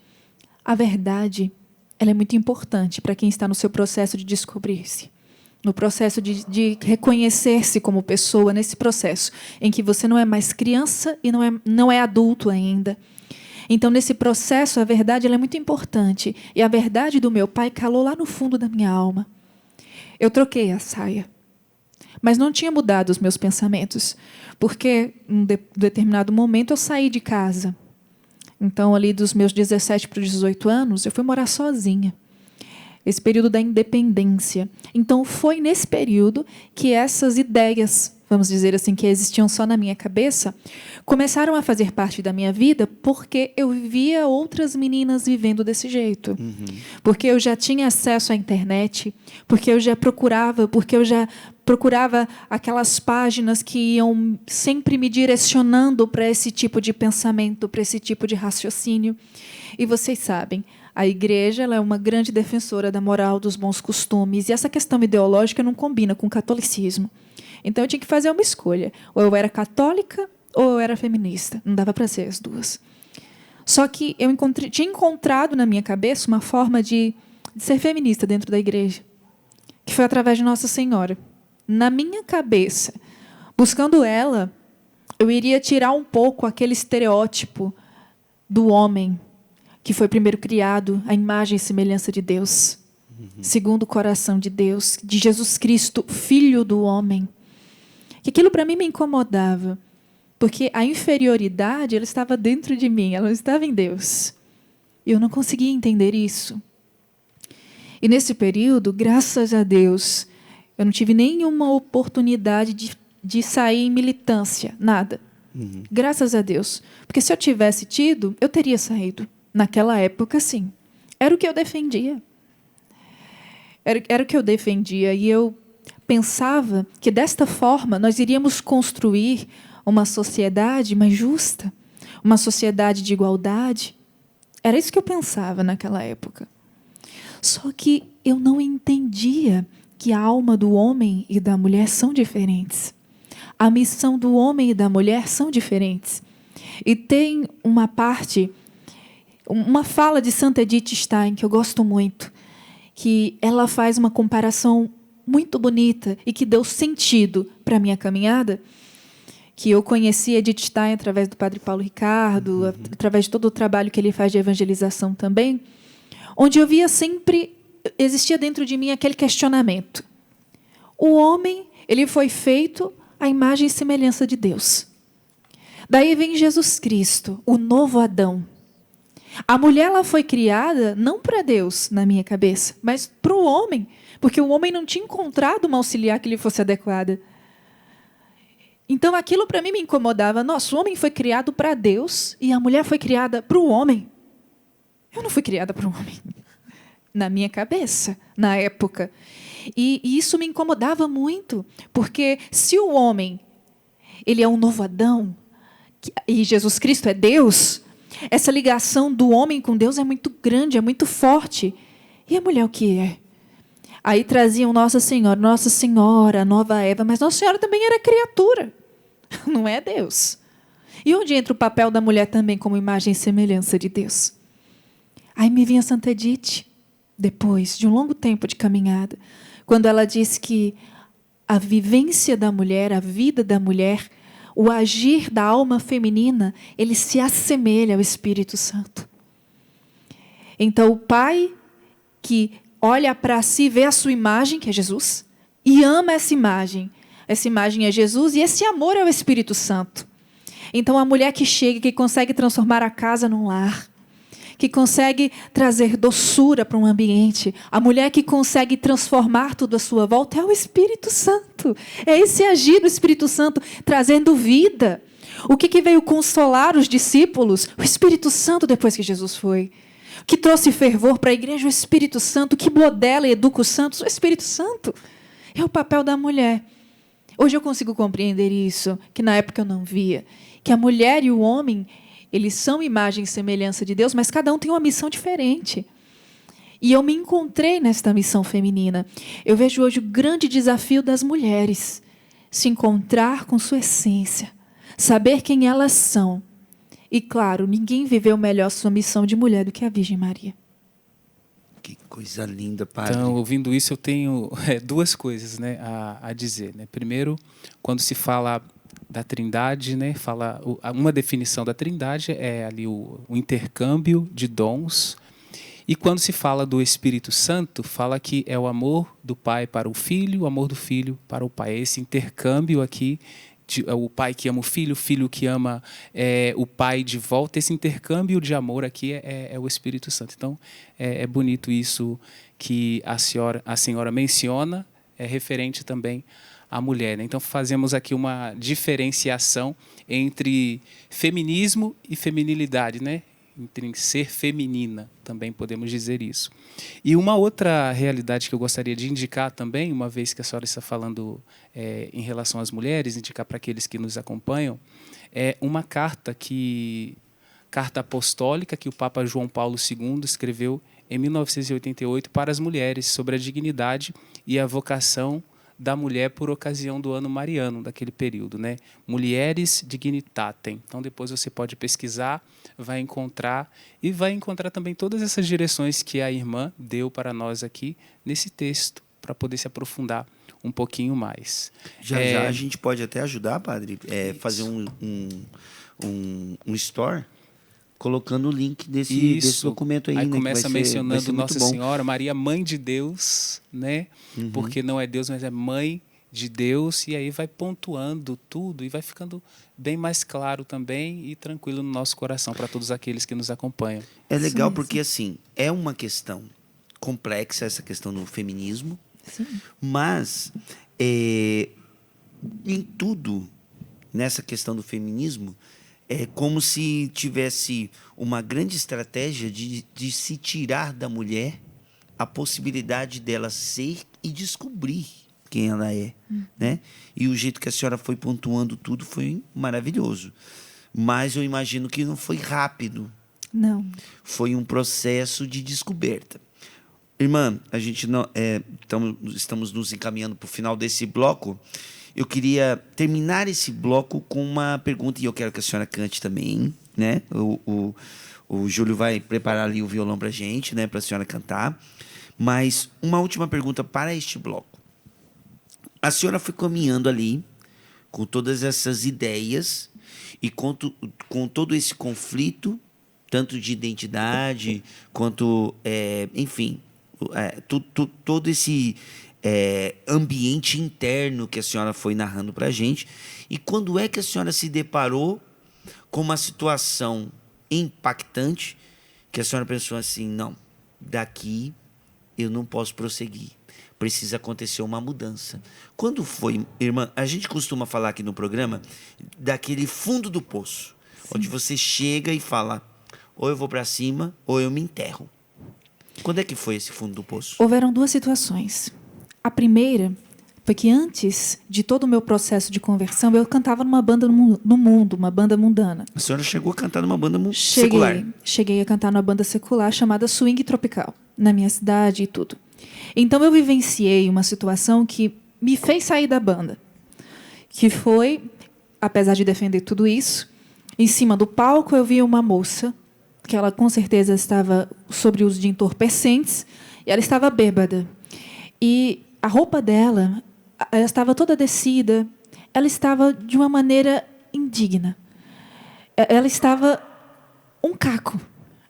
A verdade, ela é muito importante para quem está no seu processo de descobrir-se. No processo de reconhecer-se como pessoa, nesse processo em que você não é mais criança e não é adulto ainda. Então, nesse processo, a verdade ela é muito importante. E a verdade do meu pai calou lá no fundo da minha alma. Eu troquei a saia. Mas não tinha mudado os meus pensamentos. Porque, em um determinado momento, eu saí de casa. Então, ali dos meus 17 para os 18 anos, eu fui morar sozinha. Esse período da independência. Então, foi nesse período que essas ideias, vamos dizer assim, que existiam só na minha cabeça, começaram a fazer parte da minha vida, porque eu via outras meninas vivendo desse jeito. Porque eu já tinha acesso à internet, porque eu já procurava aquelas páginas que iam sempre me direcionando para esse tipo de pensamento, para esse tipo de raciocínio. E vocês sabem, a igreja ela é uma grande defensora da moral, dos bons costumes, e essa questão ideológica não combina com o catolicismo. Então, eu tinha que fazer uma escolha. Ou eu era católica, ou eu era feminista. Não dava para ser as duas. Só que eu tinha encontrado na minha cabeça uma forma de ser feminista dentro da igreja, que foi através de Nossa Senhora. Na minha cabeça, buscando ela, eu iria tirar um pouco aquele estereótipo do homem, que foi primeiro criado à imagem e semelhança de Deus, segundo o coração de Deus, de Jesus Cristo, Filho do homem. Que aquilo para mim me incomodava, porque a inferioridade ela estava dentro de mim, ela não estava em Deus. E eu não conseguia entender isso. E nesse período, graças a Deus, eu não tive nenhuma oportunidade de sair em militância, nada. Graças a Deus. Porque se eu tivesse tido, eu teria saído. Naquela época, sim. Era o que eu defendia. Era o que eu defendia. E eu pensava que, desta forma, nós iríamos construir uma sociedade mais justa, uma sociedade de igualdade. Era isso que eu pensava naquela época. Só que eu não entendia que a alma do homem e da mulher são diferentes. A missão do homem e da mulher são diferentes. E tem uma fala de Santa Edith Stein, que eu gosto muito, que ela faz uma comparação muito bonita e que deu sentido para a minha caminhada, que eu conheci Edith Stein através do Padre Paulo Ricardo, através de todo o trabalho que ele faz de evangelização também, onde eu via sempre, existia dentro de mim aquele questionamento. O homem, ele foi feito à imagem e semelhança de Deus. Daí vem Jesus Cristo, o novo Adão. A mulher ela foi criada não para Deus, na minha cabeça, mas para o homem, porque o homem não tinha encontrado uma auxiliar que lhe fosse adequada. Então, aquilo para mim me incomodava. Nossa, o homem foi criado para Deus e a mulher foi criada para o homem. Eu não fui criada para o homem, na minha cabeça, na época. E isso me incomodava muito, porque se o homem ele é um novo Adão, e Jesus Cristo é Deus, essa ligação do homem com Deus é muito grande, é muito forte. E a mulher o que é? Aí traziam Nossa Senhora, Nova Eva, mas Nossa Senhora também era criatura, não é Deus. E onde entra o papel da mulher também como imagem e semelhança de Deus? Aí me vinha Santa Edith, depois de um longo tempo de caminhada, quando ela diz que a vivência da mulher, a vida da mulher, o agir da alma feminina, ele se assemelha ao Espírito Santo. Então, o pai que olha para si, vê a sua imagem, que é Jesus, e ama essa imagem. Essa imagem é Jesus e esse amor é o Espírito Santo. Então, a mulher que chega, que consegue transformar a casa num lar, que consegue trazer doçura para um ambiente, a mulher que consegue transformar tudo à sua volta, é o Espírito Santo. É esse agir do Espírito Santo, trazendo vida. O que veio consolar os discípulos? O Espírito Santo, depois que Jesus foi. O que trouxe fervor para a igreja? O Espírito Santo. O que modela e educa os santos? O Espírito Santo. É o papel da mulher. Hoje eu consigo compreender isso, que na época eu não via. Que a mulher e o homem, eles são imagem e semelhança de Deus, mas cada um tem uma missão diferente. E eu me encontrei nesta missão feminina. Eu vejo hoje o grande desafio das mulheres, se encontrar com sua essência, saber quem elas são. E, claro, ninguém viveu melhor sua missão de mulher do que a Virgem Maria.
Que coisa linda, padre.
Então, ouvindo isso, eu tenho duas coisas, né, a dizer. Né? Primeiro, quando se fala da Trindade, né, fala uma definição da Trindade é ali o intercâmbio de dons. E quando se fala do Espírito Santo, fala que é o amor do Pai para o Filho, o amor do Filho para o Pai. Esse intercâmbio aqui o pai que ama o filho que ama o pai de volta. Esse intercâmbio de amor aqui é o Espírito Santo. Então, é bonito isso que a senhora menciona, é referente também à mulher, né? Então, fazemos aqui uma diferenciação entre feminismo e feminilidade, né? Entre ser feminina, também podemos dizer isso. E uma outra realidade que eu gostaria de indicar também, uma vez que a senhora está falando em relação às mulheres, indicar para aqueles que nos acompanham, é uma carta apostólica que o Papa João Paulo II escreveu em 1988 para as mulheres, sobre a dignidade e a vocação da mulher por ocasião do ano mariano, daquele período, né? Mulheres dignitatem. Então, depois você pode pesquisar, vai encontrar também todas essas direções que a irmã deu para nós aqui nesse texto, para poder se aprofundar um pouquinho mais.
Já a gente pode até ajudar, padre, fazer um store, colocando o link desse documento aí,
Aí
né?
começa mencionando Nossa
muito bom.
Senhora, Maria, Mãe de Deus, né? Porque não é Deus, mas é Mãe de Deus, e aí vai pontuando tudo e vai ficando bem mais claro também e tranquilo no nosso coração para todos aqueles que nos acompanham.
É legal porque, assim, é uma questão complexa, essa questão do feminismo,
Sim.
mas em tudo, nessa questão do feminismo, é como se tivesse uma grande estratégia de se tirar da mulher a possibilidade dela ser e descobrir quem ela é, né? E o jeito que a senhora foi pontuando tudo foi maravilhoso. Mas eu imagino que não foi rápido.
Não.
Foi um processo de descoberta. Irmã, a gente não estamos nos encaminhando para o final desse bloco. Eu queria terminar esse bloco com uma pergunta, e eu quero que a senhora cante também, né? O Júlio vai preparar ali o violão para a gente, né? Para a senhora cantar. Mas uma última pergunta para este bloco. A senhora foi caminhando ali com todas essas ideias e com todo esse conflito, tanto de identidade quanto, enfim, todo esse ambiente interno que a senhora foi narrando para a gente. E quando é que a senhora se deparou com uma situação impactante que a senhora pensou assim, não, daqui eu não posso prosseguir, precisa acontecer uma mudança? Quando foi, irmã? A gente costuma falar aqui no programa daquele fundo do poço, onde você chega e fala, ou eu vou para cima ou eu me enterro. Quando é que foi esse fundo do poço?
Houveram duas situações. A primeira foi que antes de todo o meu processo de conversão, eu cantava numa banda no mundo, uma banda mundana.
A senhora chegou a cantar numa banda secular?
Cheguei a cantar numa banda secular chamada Swing Tropical, na minha cidade e tudo. Então eu vivenciei uma situação que me fez sair da banda, que foi, apesar de defender tudo isso, em cima do palco eu vi uma moça, que ela com certeza estava sobre uso de entorpecentes, e ela estava bêbada. E a roupa dela, ela estava toda descida, ela estava de uma maneira indigna. Ela estava um caco,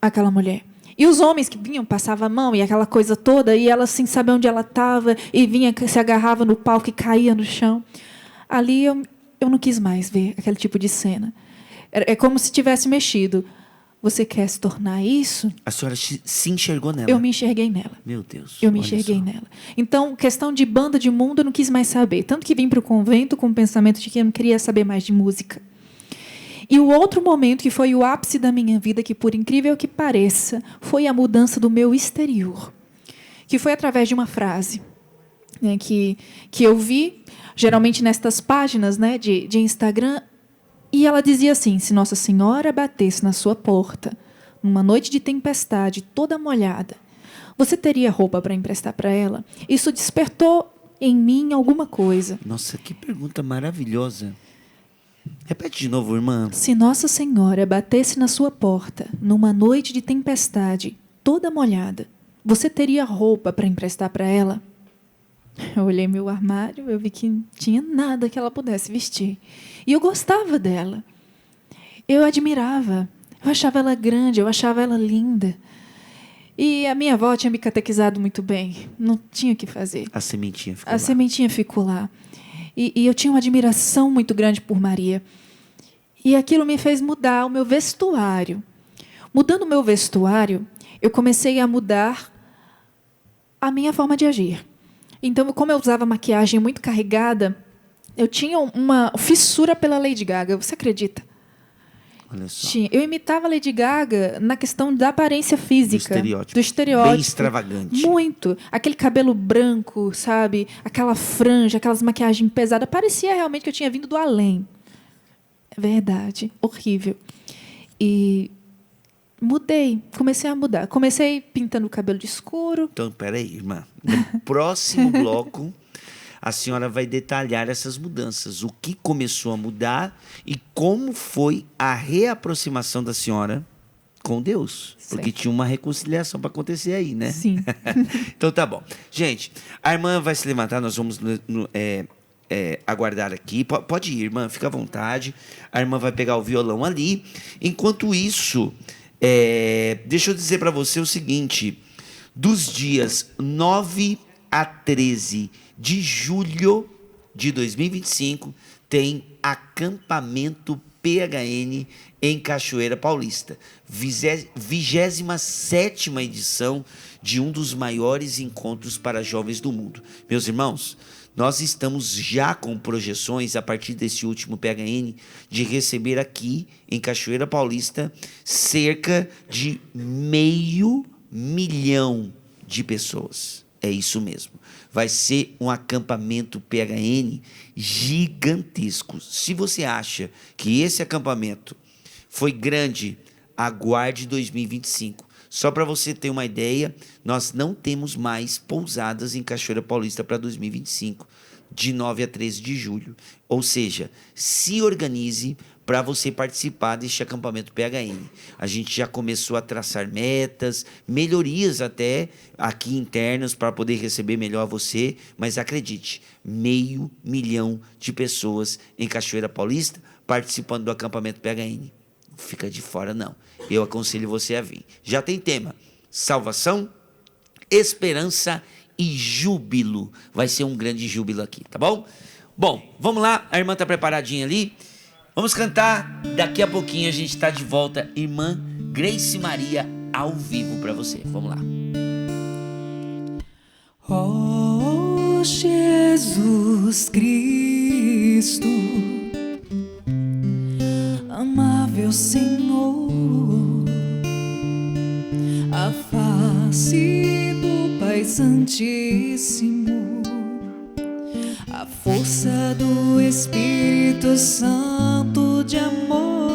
aquela mulher. E os homens que vinham, passavam a mão e aquela coisa toda, e ela sem saber onde ela estava, e vinha, se agarrava no palco e caía no chão. Ali eu não quis mais ver aquele tipo de cena. É como se tivesse mexido. Você quer se tornar isso?
A senhora se enxergou nela?
Eu me enxerguei nela.
Meu Deus.
Eu me enxerguei nela. Então, questão de banda de mundo, eu não quis mais saber. Tanto que vim para o convento com o pensamento de que eu não queria saber mais de música. E o outro momento, que foi o ápice da minha vida, que por incrível que pareça, foi a mudança do meu exterior. Que foi através de uma frase, né, que eu vi, geralmente nestas páginas, né, de Instagram. E ela dizia assim, se Nossa Senhora batesse na sua porta, numa noite de tempestade, toda molhada, você teria roupa para emprestar para ela? Isso despertou em mim alguma coisa.
Nossa, que pergunta maravilhosa. Repete de novo, irmã.
Se Nossa Senhora batesse na sua porta, numa noite de tempestade, toda molhada, você teria roupa para emprestar para ela? Eu olhei meu armário, eu vi que não tinha nada que ela pudesse vestir. E eu gostava dela. Eu admirava. Eu achava ela grande, eu achava ela linda. E a minha avó tinha me catequizado muito bem. Não tinha o que fazer.
A sementinha ficou
A
lá.
sementinha ficou lá. E eu tinha uma admiração muito grande por Maria. E aquilo me fez mudar o meu vestuário. Mudando o meu vestuário, eu comecei a mudar a minha forma de agir. Então, como eu usava maquiagem muito carregada, eu tinha uma fissura pela Lady Gaga. Você acredita?
Olha só.
Eu imitava a Lady Gaga na questão da aparência física.
Do estereótipo. Bem
Bem
extravagante.
Muito. Aquele cabelo branco, sabe? Aquela franja, aquelas maquiagens pesadas. Parecia realmente que eu tinha vindo do além. É verdade. Horrível. E mudei. Comecei a mudar. Comecei pintando o cabelo de escuro.
Então, peraí, irmã. No próximo bloco, a senhora vai detalhar essas mudanças. O que começou a mudar e como foi a reaproximação da senhora com Deus.
Certo.
Porque tinha uma reconciliação para acontecer aí, né?
Sim.
Então tá bom. Gente, a irmã vai se levantar, nós vamos aguardar aqui. Pode ir, irmã, fica à vontade. A irmã vai pegar o violão ali. Enquanto isso, deixa eu dizer para você o seguinte. Dos dias 9 a 13 de julho de 2025, tem acampamento PHN em Cachoeira Paulista. 27ª edição de um dos maiores encontros para jovens do mundo. Meus irmãos, nós estamos já com projeções, a partir desse último PHN, de receber aqui em Cachoeira Paulista cerca de 500 mil de pessoas. É isso mesmo. Vai ser um acampamento PHN gigantesco. Se você acha que esse acampamento foi grande, aguarde 2025. Só para você ter uma ideia, nós não temos mais pousadas em Cachoeira Paulista para 2025, de 9 a 13 de julho. Ou seja, se organize para você participar deste acampamento PHN. A gente já começou a traçar metas, melhorias até aqui internas para poder receber melhor você, mas acredite, 500 mil de pessoas em Cachoeira Paulista participando do acampamento PHN. Não fica de fora, não. Eu aconselho você a vir. Já tem tema: salvação, esperança e júbilo. Vai ser um grande júbilo aqui, tá bom? Bom, vamos lá. A irmã tá preparadinha ali. Vamos cantar. Daqui a pouquinho a gente tá de volta. Irmã Grace Maria ao vivo para você. Vamos lá.
Oh, Jesus Cristo, amável Senhor, a face do Pai Santíssimo, a força do Espírito Santo de amor,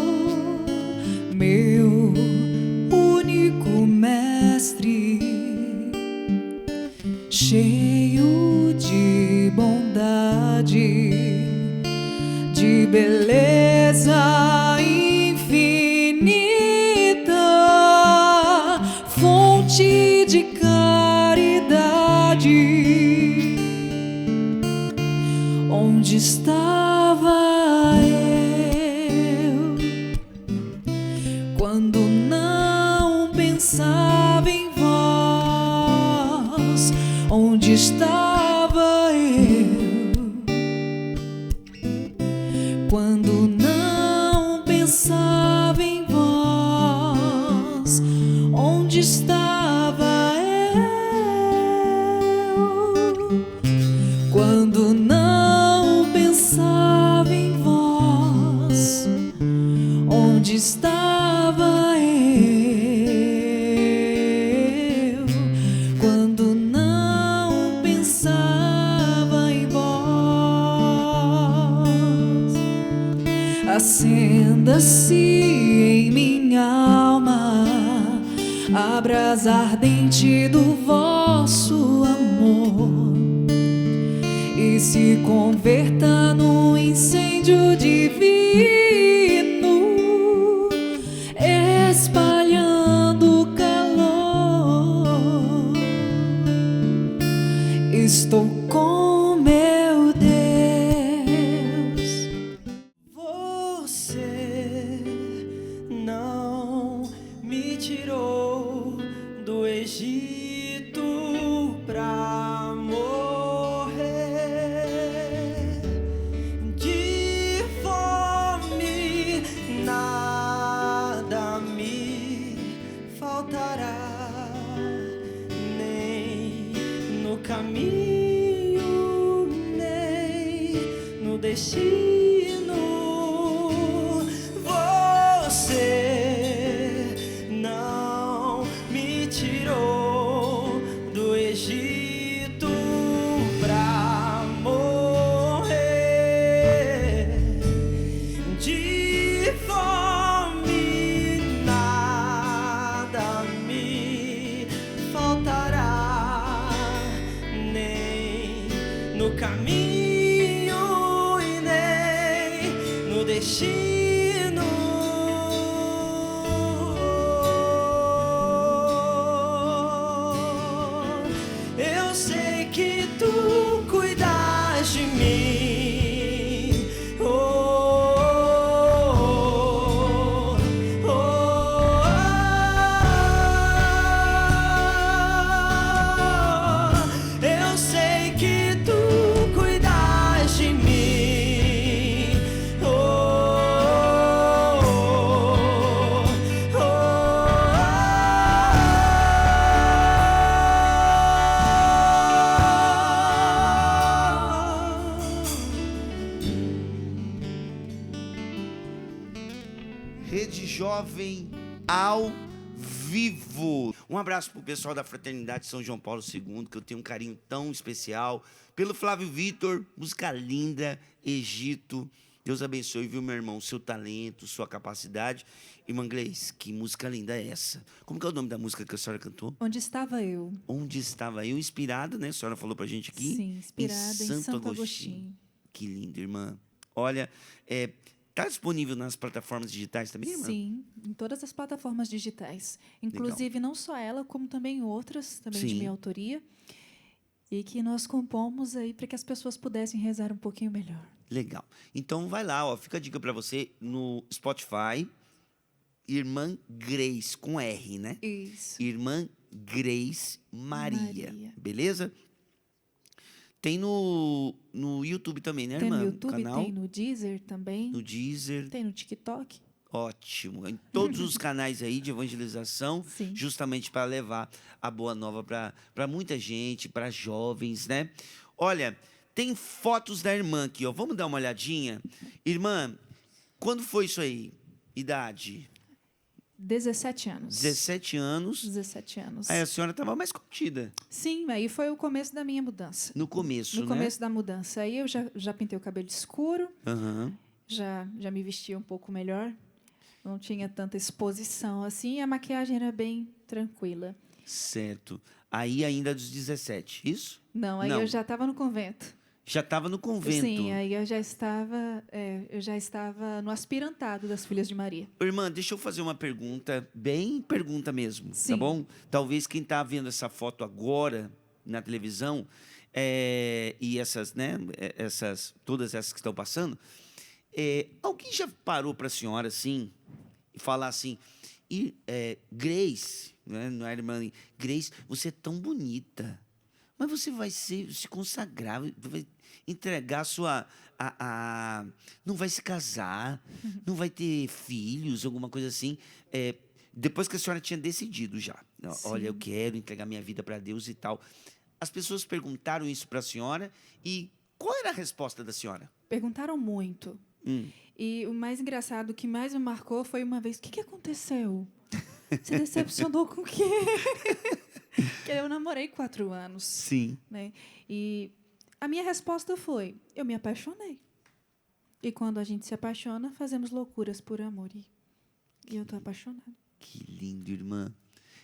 meu único mestre, cheio de bondade, de beleza infinita, fonte de caridade. Onde estava eu quando não pensava em vós? Onde estava eu quando não pensava em vós? Onde estava eu quando não pensava em vós? Onde estava eu quando não pensava em vós? Acenda-se em minha alma a brasa ardente do vosso amor e se converta num incêndio divino, espalhando calor. Estou com meu Deus.
Você não me tirou do Egito pra morrer. destino. Eu sei que tu cuidas de mim. Oh, oh, oh, oh. Eu sei que tu cuidas de mim. Oh, oh, oh,
Rede Jovem ao vivo. Um abraço pro pessoal da Fraternidade São João Paulo II, que eu tenho um carinho tão especial. Pelo Flávio Vitor, música linda, Egito. Deus abençoe, viu, meu irmão, seu talento, sua capacidade. Irmã Gleice, que música linda é essa? Como que é o nome da música que a senhora cantou?
Onde estava eu?
Onde estava eu? Inspirada, né? A senhora falou pra gente aqui.
Sim, inspirada em Santo Agostinho.
Que lindo, irmã. Olha, tá disponível nas plataformas digitais também, irmã?
Sim, em todas as plataformas digitais. Inclusive, não só ela, como também outras, também de
Sim.
minha autoria. E que nós compomos aí para que as pessoas pudessem rezar um pouquinho melhor.
Legal. Então vai lá, ó, fica a dica pra você no Spotify, Irmã Grace, com R, né?
Isso.
Irmã Grace Maria.
Maria.
Beleza? Tem no YouTube também, né,
Tem
irmã?
no YouTube,
Canal,
tem no Deezer também,
no Deezer.
tem no TikTok.
Ótimo. Em todos os canais aí de evangelização,
Sim.
justamente para levar a boa nova para muita gente, para jovens, né? Olha, tem fotos da irmã aqui, ó. Vamos dar uma olhadinha? Irmã, quando foi isso aí? Idade?
17 anos.
17 anos.
17 anos.
Aí a senhora estava mais contida.
Sim, aí foi o começo da minha mudança.
No começo,
No
né?
começo da mudança. Aí eu já pintei o cabelo escuro,
Aham.
já me vestia um pouco melhor. Não tinha tanta exposição assim, e a maquiagem era bem tranquila.
Certo. Aí ainda dos 17, isso?
Não, aí
Não.
eu já estava no convento.
Já estava no convento.
Sim, aí eu já estava no aspirantado das Filhas de Maria.
Irmã, deixa eu fazer uma pergunta, bem pergunta mesmo, tá
Sim.
bom? Talvez quem está vendo essa foto agora na televisão, e essas, né, todas essas que estão passando, alguém já parou para a senhora assim e falar assim, Grace, né, não é irmã, Grace, você é tão bonita, mas você vai se consagrar, vai entregar não vai se casar, não vai ter filhos, alguma coisa assim. Depois que a senhora tinha decidido já, olha, eu quero entregar minha vida para Deus e tal. As pessoas perguntaram isso para a senhora e qual era a resposta da senhora?
Perguntaram muito. E o mais engraçado, o que mais me marcou foi uma vez, o que aconteceu? Você decepcionou com o quê? Porque eu namorei 4 anos.
Sim.
Né? E a minha resposta foi, eu me apaixonei. E quando a gente se apaixona, fazemos loucuras por amor. E eu estou apaixonada.
Que lindo, irmã.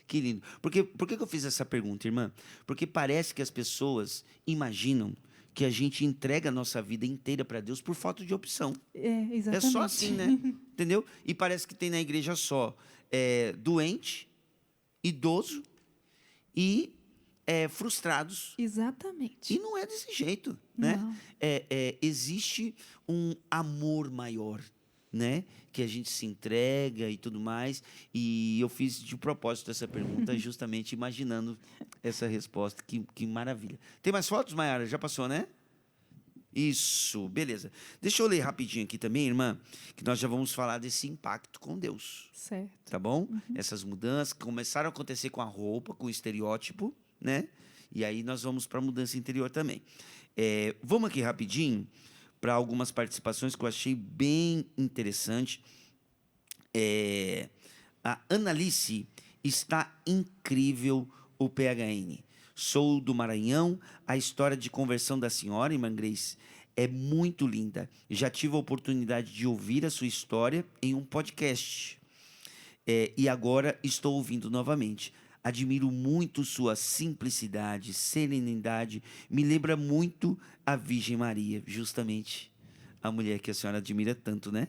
Que lindo. Por que eu fiz essa pergunta, irmã? Porque parece que as pessoas imaginam que a gente entrega a nossa vida inteira para Deus por falta de opção.
Exatamente.
É só assim, né? Entendeu? E parece que tem na igreja só doente, idoso e frustrados.
Exatamente.
E não é desse jeito, né?
Não.
Existe um amor maior, né? Que a gente se entrega e tudo mais. E eu fiz de propósito essa pergunta justamente imaginando essa resposta. Que maravilha. Tem mais fotos, Mayara? Já passou, né? Isso, beleza. Deixa eu ler rapidinho aqui também, irmã, que nós já vamos falar desse impacto com Deus.
Certo.
Tá bom? Essas mudanças que começaram a acontecer com a roupa, com o estereótipo, né? E aí nós vamos para a mudança interior também. Vamos aqui rapidinho para algumas participações que eu achei bem interessante. A Analice, está incrível o PHN. Sou do Maranhão. A história de conversão da senhora, irmã Grace, é muito linda. Já tive a oportunidade de ouvir a sua história em um podcast. E agora estou ouvindo novamente. Admiro muito sua simplicidade, serenidade. Me lembra muito a Virgem Maria, justamente a mulher que a senhora admira tanto, né?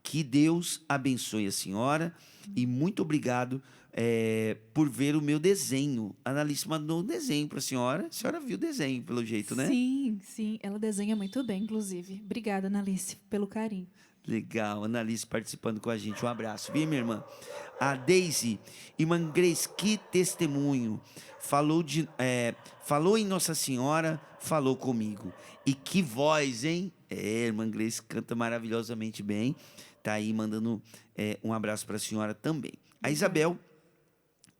Que Deus abençoe a senhora e muito obrigado por ver o meu desenho. A Analice mandou um desenho para a senhora viu o desenho, pelo jeito, né?
Sim, sim. Ela desenha muito bem, inclusive. Obrigada, Analice, pelo carinho.
Legal, Analice participando com a gente. Um abraço, viu, minha irmã? A Deise, irmã Grace, que testemunho. Falou em Nossa Senhora, falou comigo. E que voz, hein? Irmã Grace canta maravilhosamente bem. Tá aí mandando um abraço para a senhora também. A Isabel,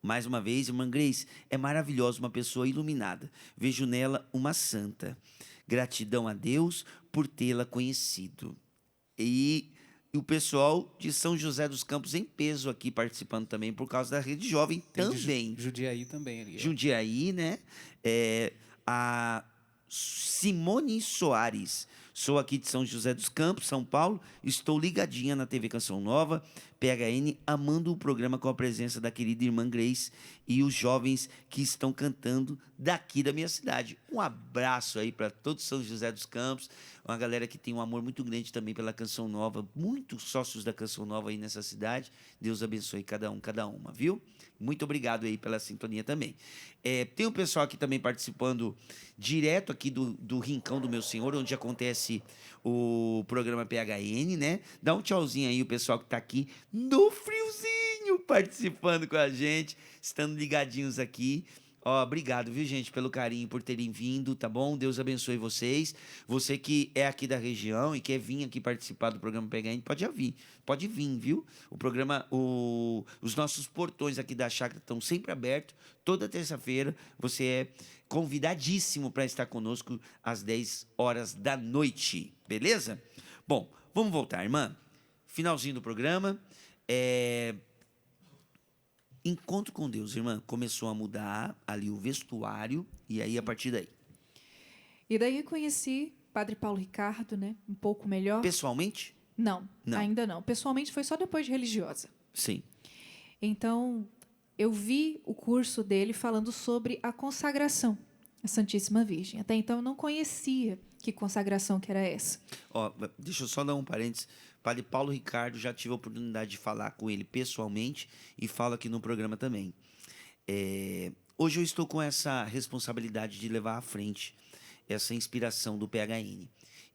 mais uma vez, irmã Grace, é maravilhosa, uma pessoa iluminada. Vejo nela uma santa. Gratidão a Deus por tê-la conhecido. E o pessoal de São José dos Campos em peso aqui participando também, por causa da Rede Jovem também.
Jundiaí também ali.
Jundiaí, né? A Simone Soares. Sou aqui de São José dos Campos, São Paulo. Estou ligadinha na TV Canção Nova, PHN, amando o programa com a presença da querida irmã Grace e os jovens que estão cantando daqui da minha cidade. Um abraço aí para todos São José dos Campos, uma galera que tem um amor muito grande também pela Canção Nova, muitos sócios da Canção Nova aí nessa cidade. Deus abençoe cada um, cada uma, viu? Muito obrigado aí pela sintonia também. Tem o pessoal aqui também participando direto aqui do Rincão do Meu Senhor, onde acontece o programa PHN, né? Dá um tchauzinho aí o pessoal que está aqui no friozinho participando com a gente, estando ligadinhos aqui. Obrigado, viu, gente, pelo carinho, por terem vindo, tá bom? Deus abençoe vocês. Você que é aqui da região e quer vir aqui participar do programa PHN, pode vir, viu? O programa, os nossos portões aqui da chácara estão sempre abertos. Toda terça-feira você é convidadíssimo para estar conosco às 10 horas da noite, beleza? Bom, vamos voltar, irmã. Finalzinho do programa. Encontro com Deus, irmã, começou a mudar ali o vestuário, e aí a partir daí?
E daí conheci Padre Paulo Ricardo, né? Um pouco melhor.
Pessoalmente?
Não, ainda não. Pessoalmente foi só depois de religiosa.
Sim.
Então, eu vi o curso dele falando sobre a consagração à Santíssima Virgem. Até então eu não conhecia que consagração que era essa.
Deixa eu só dar um parênteses. Padre Paulo Ricardo, já tive a oportunidade de falar com ele pessoalmente e falo aqui no programa também. Hoje eu estou com essa responsabilidade de levar à frente essa inspiração do PHN.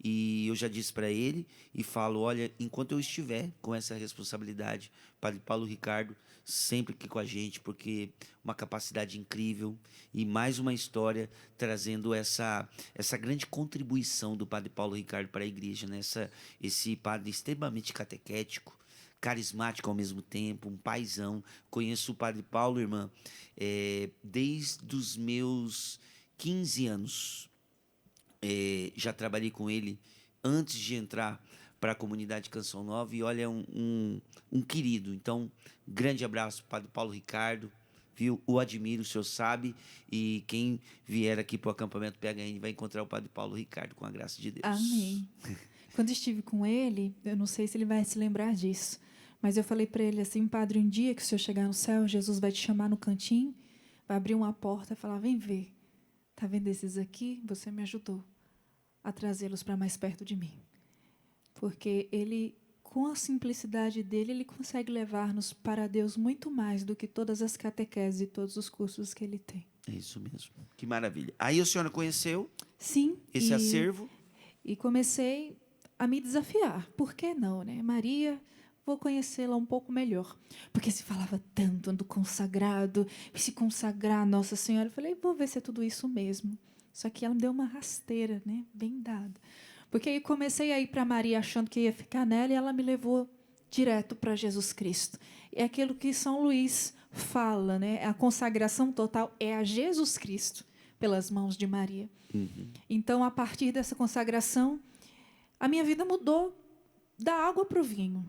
E eu já disse para ele e falo, olha, enquanto eu estiver com essa responsabilidade, Padre Paulo Ricardo sempre aqui com a gente, porque uma capacidade incrível e mais uma história trazendo essa grande contribuição do Padre Paulo Ricardo para a igreja, né? Esse padre extremamente catequético, carismático ao mesmo tempo, um paizão. Conheço o Padre Paulo, irmã, desde os meus 15 anos. Já trabalhei com ele antes de entrar para a comunidade Canção Nova e olha, um querido. Então, grande abraço, Padre Paulo Ricardo, viu? O admiro, o senhor sabe, e quem vier aqui para o acampamento PHN vai encontrar o Padre Paulo Ricardo, com a graça de Deus.
Amém. Quando estive com ele, eu não sei se ele vai se lembrar disso, mas eu falei para ele assim, padre, um dia que o senhor chegar no céu, Jesus vai te chamar no cantinho, vai abrir uma porta e falar, vem ver, tá vendo esses aqui? Você me ajudou a trazê-los para mais perto de mim. Porque ele, com a simplicidade dele, ele consegue levar-nos para Deus muito mais do que todas as catequeses e todos os cursos que ele tem.
É isso mesmo. Que maravilha. Aí a senhora conheceu
Sim,
esse acervo?
E comecei a me desafiar. Por que não, né? Maria, vou conhecê-la um pouco melhor. Porque se falava tanto do consagrado, se consagrar a Nossa Senhora. Eu falei, vou ver se é tudo isso mesmo. Só que ela me deu uma rasteira, né? Bem dada. Porque aí comecei a ir para Maria achando que ia ficar nela e ela me levou direto para Jesus Cristo. É aquilo que São Luís fala, né? A consagração total é a Jesus Cristo pelas mãos de Maria.
Uhum.
Então, a partir dessa consagração, a minha vida mudou da água para o vinho.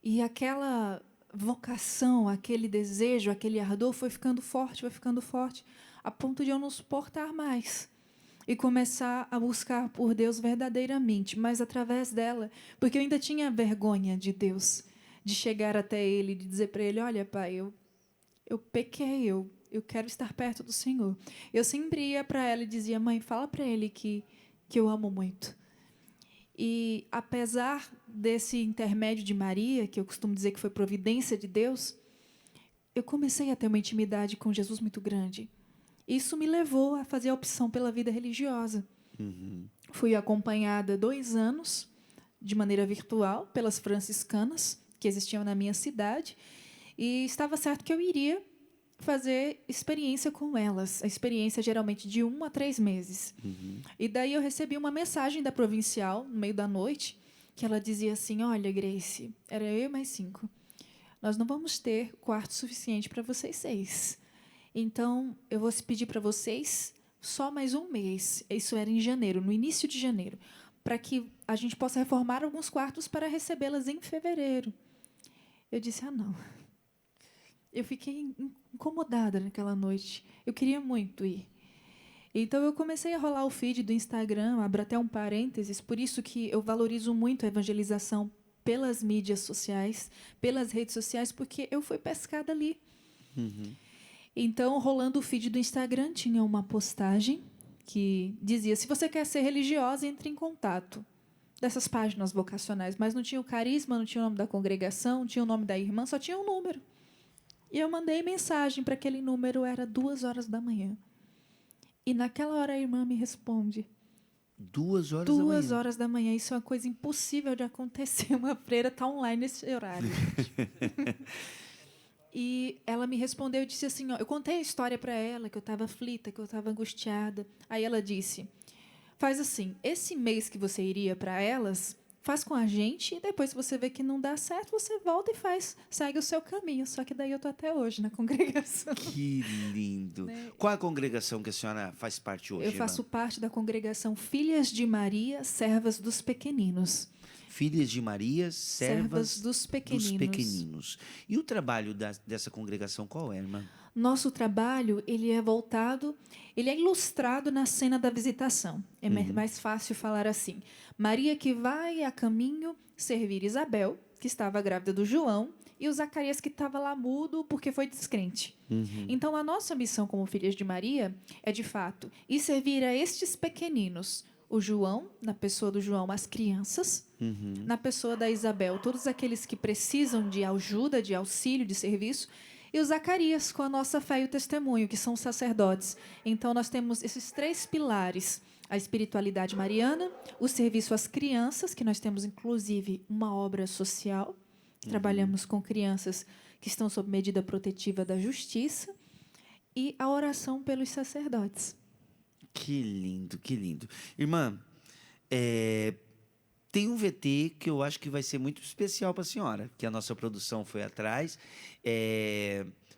E aquela vocação, aquele desejo, aquele ardor foi ficando forte, a ponto de eu não suportar mais. E começar a buscar por Deus verdadeiramente, mas através dela. Porque eu ainda tinha vergonha de Deus, de chegar até Ele, de dizer para Ele, olha, Pai, eu pequei, eu quero estar perto do Senhor. Eu sempre ia para ela e dizia, mãe, fala para Ele que eu amo muito. E, apesar desse intermédio de Maria, que eu costumo dizer que foi providência de Deus, eu comecei a ter uma intimidade com Jesus muito grande. Isso me levou a fazer a opção pela vida religiosa. Fui acompanhada 2 anos, de maneira virtual, pelas franciscanas, que existiam na minha cidade, e estava certo que eu iria fazer experiência com elas. A experiência geralmente de 1 a 3 meses. E daí eu recebi uma mensagem da provincial, no meio da noite, que ela dizia assim: olha, Grace, era eu e mais 5. Nós não vamos ter quarto suficiente para vocês 6. Então, eu vou pedir para vocês só mais 1 mês. Isso era em janeiro, no início de janeiro, para que a gente possa reformar alguns quartos para recebê-las em fevereiro. Eu disse: ah, não. Eu fiquei incomodada naquela noite. Eu queria muito ir. Então, eu comecei a rolar o feed do Instagram, abro até um parênteses, por isso que eu valorizo muito a evangelização pelas mídias sociais, pelas redes sociais, porque eu fui pescada ali. Então, rolando o feed do Instagram, tinha uma postagem que dizia: se você quer ser religiosa, entre em contato. Dessas páginas vocacionais, mas não tinha o carisma, não tinha o nome da congregação, não tinha o nome da irmã, só tinha um número. E eu mandei mensagem para aquele número, era 2h da manhã. E naquela hora a irmã me responde.
2 horas da manhã?
2h da manhã, isso é uma coisa impossível de acontecer, uma freira está online nesse horário. E ela me respondeu e disse assim, ó, eu contei a história para ela, que eu estava aflita, que eu estava angustiada. Aí ela disse, faz assim, esse mês que você iria para elas, faz com a gente, e depois, se você vê que não dá certo, você volta e faz, segue o seu caminho. Só que daí eu estou até hoje na congregação.
Que lindo. Né? Qual é a congregação que a senhora faz parte hoje?
Eu faço parte da congregação Filhas de Maria, Servas dos Pequeninos.
Filhas de Maria, servas dos pequeninos. E o trabalho dessa congregação qual é, irmã?
Nosso trabalho, ele é voltado, ele é ilustrado na cena da visitação. É mais fácil falar assim. Maria que vai a caminho servir Isabel, que estava grávida do João, e o Zacarias que estava lá mudo porque foi descrente. Então, a nossa missão como Filhas de Maria é, de fato, ir servir a estes pequeninos. O João, na pessoa do João, as crianças. Na pessoa da Isabel, todos aqueles que precisam de ajuda, de auxílio, de serviço. E o Zacarias, com a nossa fé e o testemunho, que são os sacerdotes. Então, nós temos esses 3 pilares. A espiritualidade mariana, o serviço às crianças, que nós temos, inclusive, uma obra social. Trabalhamos com crianças que estão sob medida protetiva da justiça. E a oração pelos sacerdotes.
Que lindo, que lindo. Irmã, tem um VT que eu acho que vai ser muito especial para a senhora, que a nossa produção foi atrás.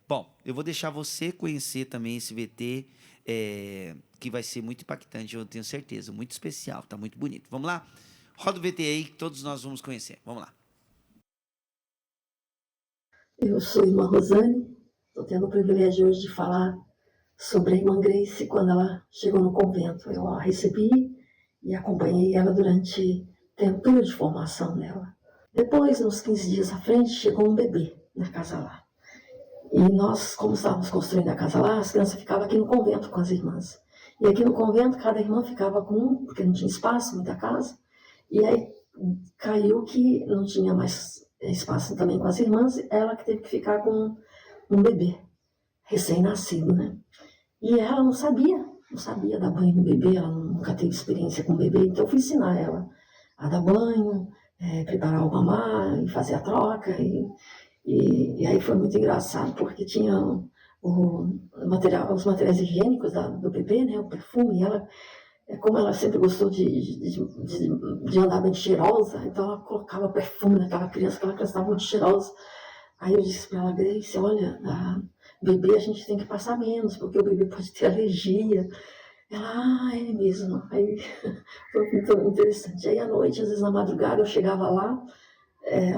Bom, eu vou deixar você conhecer também esse VT, que vai ser muito impactante, eu tenho certeza. Muito especial, tá muito bonito. Vamos lá? Roda o VT aí que todos nós vamos conhecer. Vamos lá.
Eu sou a irmã Rosane, estou tendo o privilégio hoje de falar sobre a irmã Grace quando ela chegou no convento. Eu a recebi e acompanhei ela durante o tempo de formação dela. Depois, uns 15 dias à frente, chegou um bebê na casa lá. E nós, como estávamos construindo a casa lá, as crianças ficavam aqui no convento com as irmãs. E aqui no convento, cada irmã ficava com um, porque não tinha espaço, muita casa. E aí caiu que não tinha mais espaço também com as irmãs, ela que teve que ficar com um bebê recém-nascido, né? E ela não sabia dar banho no bebê, ela nunca teve experiência com bebê, então eu fui ensinar ela a dar banho, preparar o mamar e fazer a troca. E aí foi muito engraçado, porque tinha os materiais higiênicos do bebê, né, o perfume, e ela, como ela sempre gostou de andar bem cheirosa, então ela colocava perfume naquela criança, aquela criança estava muito cheirosa. Aí eu disse para ela, Grace, olha, bebê a gente tem que passar menos, porque o bebê pode ter alergia. Ela, é mesmo. Aí foi muito interessante. Aí à noite, às vezes na madrugada, eu chegava lá,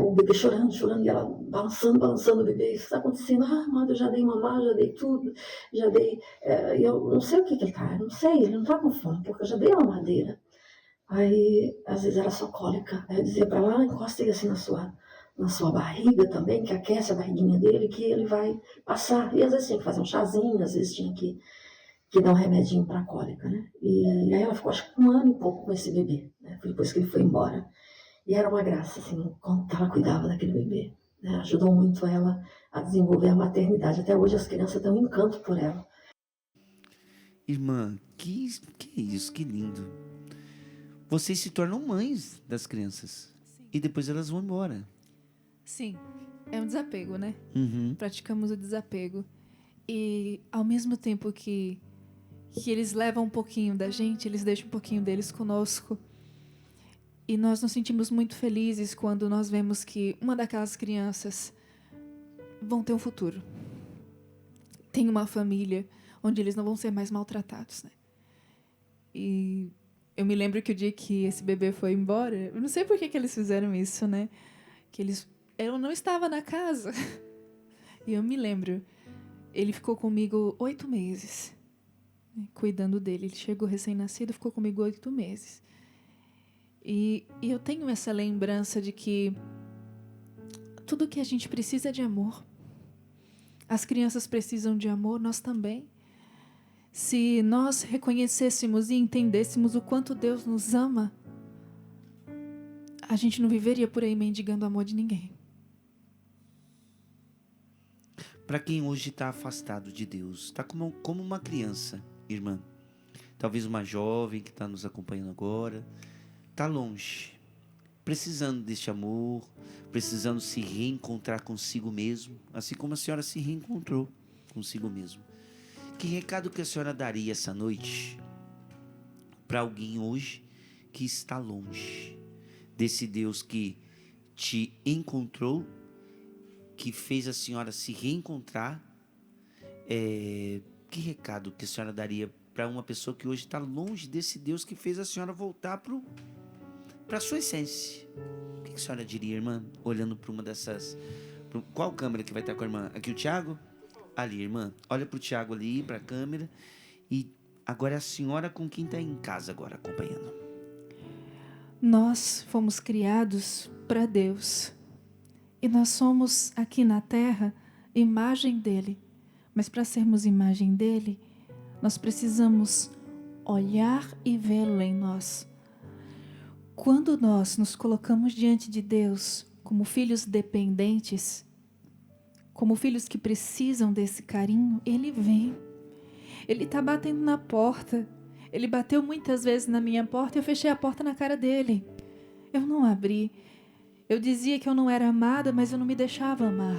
o bebê chorando, e ela balançando o bebê. O que está acontecendo? Mãe, eu já dei mamar, já dei tudo, já dei... eu não sei o que ele está, eu não sei, ele não está com fome, porque eu já dei a mamadeira. Aí, às vezes era só cólica. Aí eu dizia para ela, encosta ele assim na sua barriga também, que aquece a barriguinha dele, que ele vai passar. E às vezes tinha que fazer um chazinho, às vezes tinha que que dá um remedinho para cólica, né? E aí ela ficou acho que 1 ano e pouco com esse bebê, né? Depois que ele foi embora. E era uma graça, assim, quando ela cuidava daquele bebê, né? Ajudou muito ela a desenvolver a maternidade. Até hoje as crianças têm um encanto por ela.
Irmã, que isso, que lindo. Vocês se tornam mães das crianças.
Sim.
E depois elas vão embora.
Sim, é um desapego, né?
Uhum.
Praticamos o desapego. E ao mesmo tempo que eles levam um pouquinho da gente, eles deixam um pouquinho deles conosco. E nós nos sentimos muito felizes quando nós vemos que uma daquelas crianças vão ter um futuro. Tem uma família onde eles não vão ser mais maltratados, né? E eu me lembro que o dia que esse bebê foi embora, eu não sei por que eles fizeram isso, né? Eu não estava na casa. E eu me lembro, ele ficou comigo 8 meses, né, cuidando dele. Ele chegou recém-nascido, ficou comigo 8 meses. E eu tenho essa lembrança de que tudo que a gente precisa é de amor. As crianças precisam de amor, nós também. Se nós reconhecêssemos e entendêssemos o quanto Deus nos ama, a gente não viveria por aí mendigando o amor de ninguém.
Para quem hoje está afastado de Deus, está como uma criança, irmã. Talvez uma jovem que está nos acompanhando agora, está longe, precisando deste amor, precisando se reencontrar consigo mesmo, assim como a senhora se reencontrou consigo mesmo. Que recado que a senhora daria essa noite para alguém hoje que está longe desse Deus que te encontrou, que fez a senhora se reencontrar? Que recado que a senhora daria para uma pessoa que hoje está longe desse Deus que fez a senhora voltar para a sua essência? O que a senhora diria, irmã, olhando para uma dessas... Qual câmera que vai estar com a irmã? Aqui o Tiago? Ali, irmã. Olha para o Tiago ali, para a câmera. E agora é a senhora com quem está em casa agora, acompanhando.
Nós fomos criados para Deus. E nós somos, aqui na Terra, imagem dele. Mas para sermos imagem dele, nós precisamos olhar e vê-lo em nós. Quando nós nos colocamos diante de Deus como filhos dependentes, como filhos que precisam desse carinho, ele vem. Ele está batendo na porta. Ele bateu muitas vezes na minha porta e eu fechei a porta na cara dele. Eu não abri. Eu dizia que eu não era amada, mas eu não me deixava amar.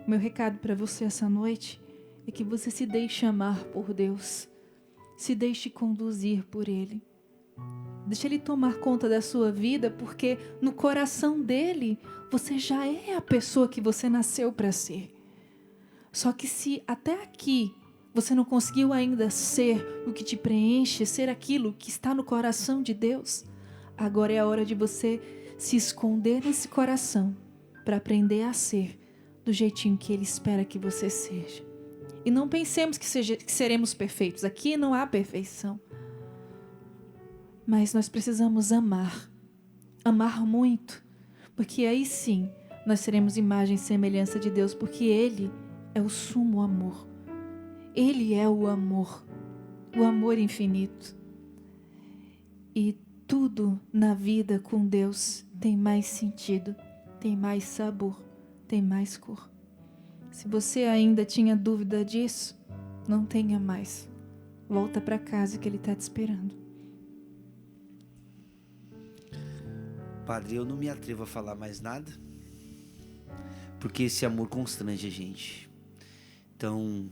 O meu recado para você essa noite é que você se deixe amar por Deus. Se deixe conduzir por Ele. Deixe Ele tomar conta da sua vida, porque no coração dele você já é a pessoa que você nasceu para ser. Só que se até aqui você não conseguiu ainda ser o que te preenche, ser aquilo que está no coração de Deus, agora é a hora de você se esconder nesse coração para aprender a ser do jeitinho que Ele espera que você seja. E não pensemos que seremos perfeitos. Aqui não há perfeição. Mas nós precisamos amar. Amar muito. Porque aí sim nós seremos imagem e semelhança de Deus. Porque Ele é o sumo amor. Ele é o amor. O amor infinito. E tudo na vida com Deus tem mais sentido, tem mais sabor, tem mais cor. Se você ainda tinha dúvida disso, não tenha mais. Volta para casa que Ele está te esperando.
Padre, eu não me atrevo a falar mais nada, porque esse amor constrange a gente. Então,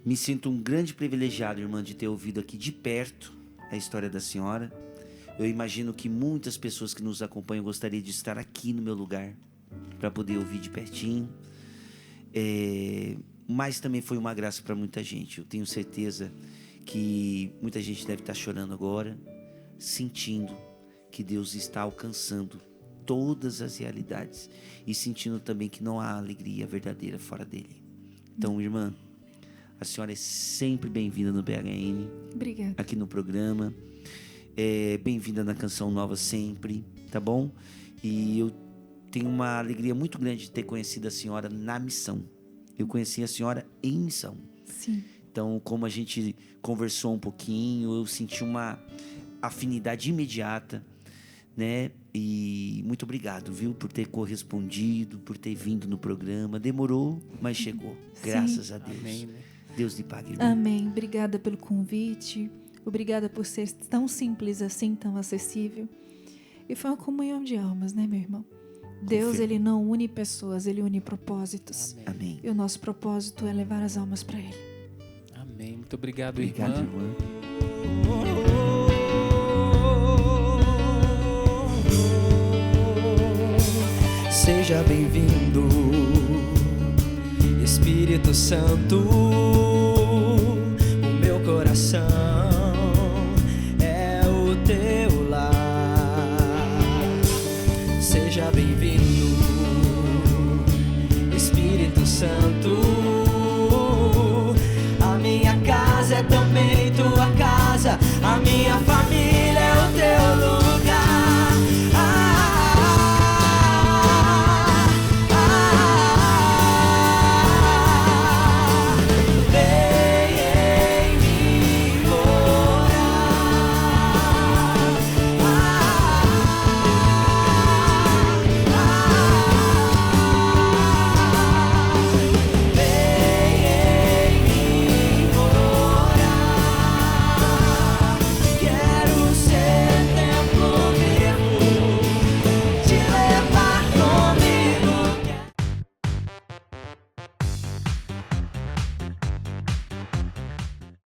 me sinto um grande privilegiado, irmã, de ter ouvido aqui de perto a história da senhora. Eu imagino que muitas pessoas que nos acompanham gostariam de estar aqui no meu lugar para poder ouvir de pertinho. Mas também foi uma graça para muita gente. Eu tenho certeza que muita gente deve estar chorando agora, sentindo que Deus está alcançando todas as realidades e sentindo também que não há alegria verdadeira fora dele. Então, irmã, a senhora é sempre bem-vinda no BHN.
Obrigada.
Aqui no programa. Bem-vinda na Canção Nova sempre, tá bom? E eu tenho uma alegria muito grande de ter conhecido a senhora na missão. Eu conheci a senhora em missão.
Sim.
Então, como a gente conversou um pouquinho, eu senti uma afinidade imediata, né? E muito obrigado, viu, por ter correspondido, por ter vindo no programa. Demorou, mas chegou. Graças a Deus.
Amém, né?
Deus lhe pague, irmão.
Amém. Obrigada pelo convite. Obrigada por ser tão simples assim, tão acessível. E foi uma comunhão de almas, né, meu irmão? Deus, ele não une pessoas, ele une propósitos.
Amém.
E o nosso propósito é levar as almas para ele.
Amém. Muito obrigado,
Obrigado,
irmã.
irmã.
Seja bem-vindo, Espírito Santo. O meu coração é o teu lar. Seja bem-vindo, Espírito Santo.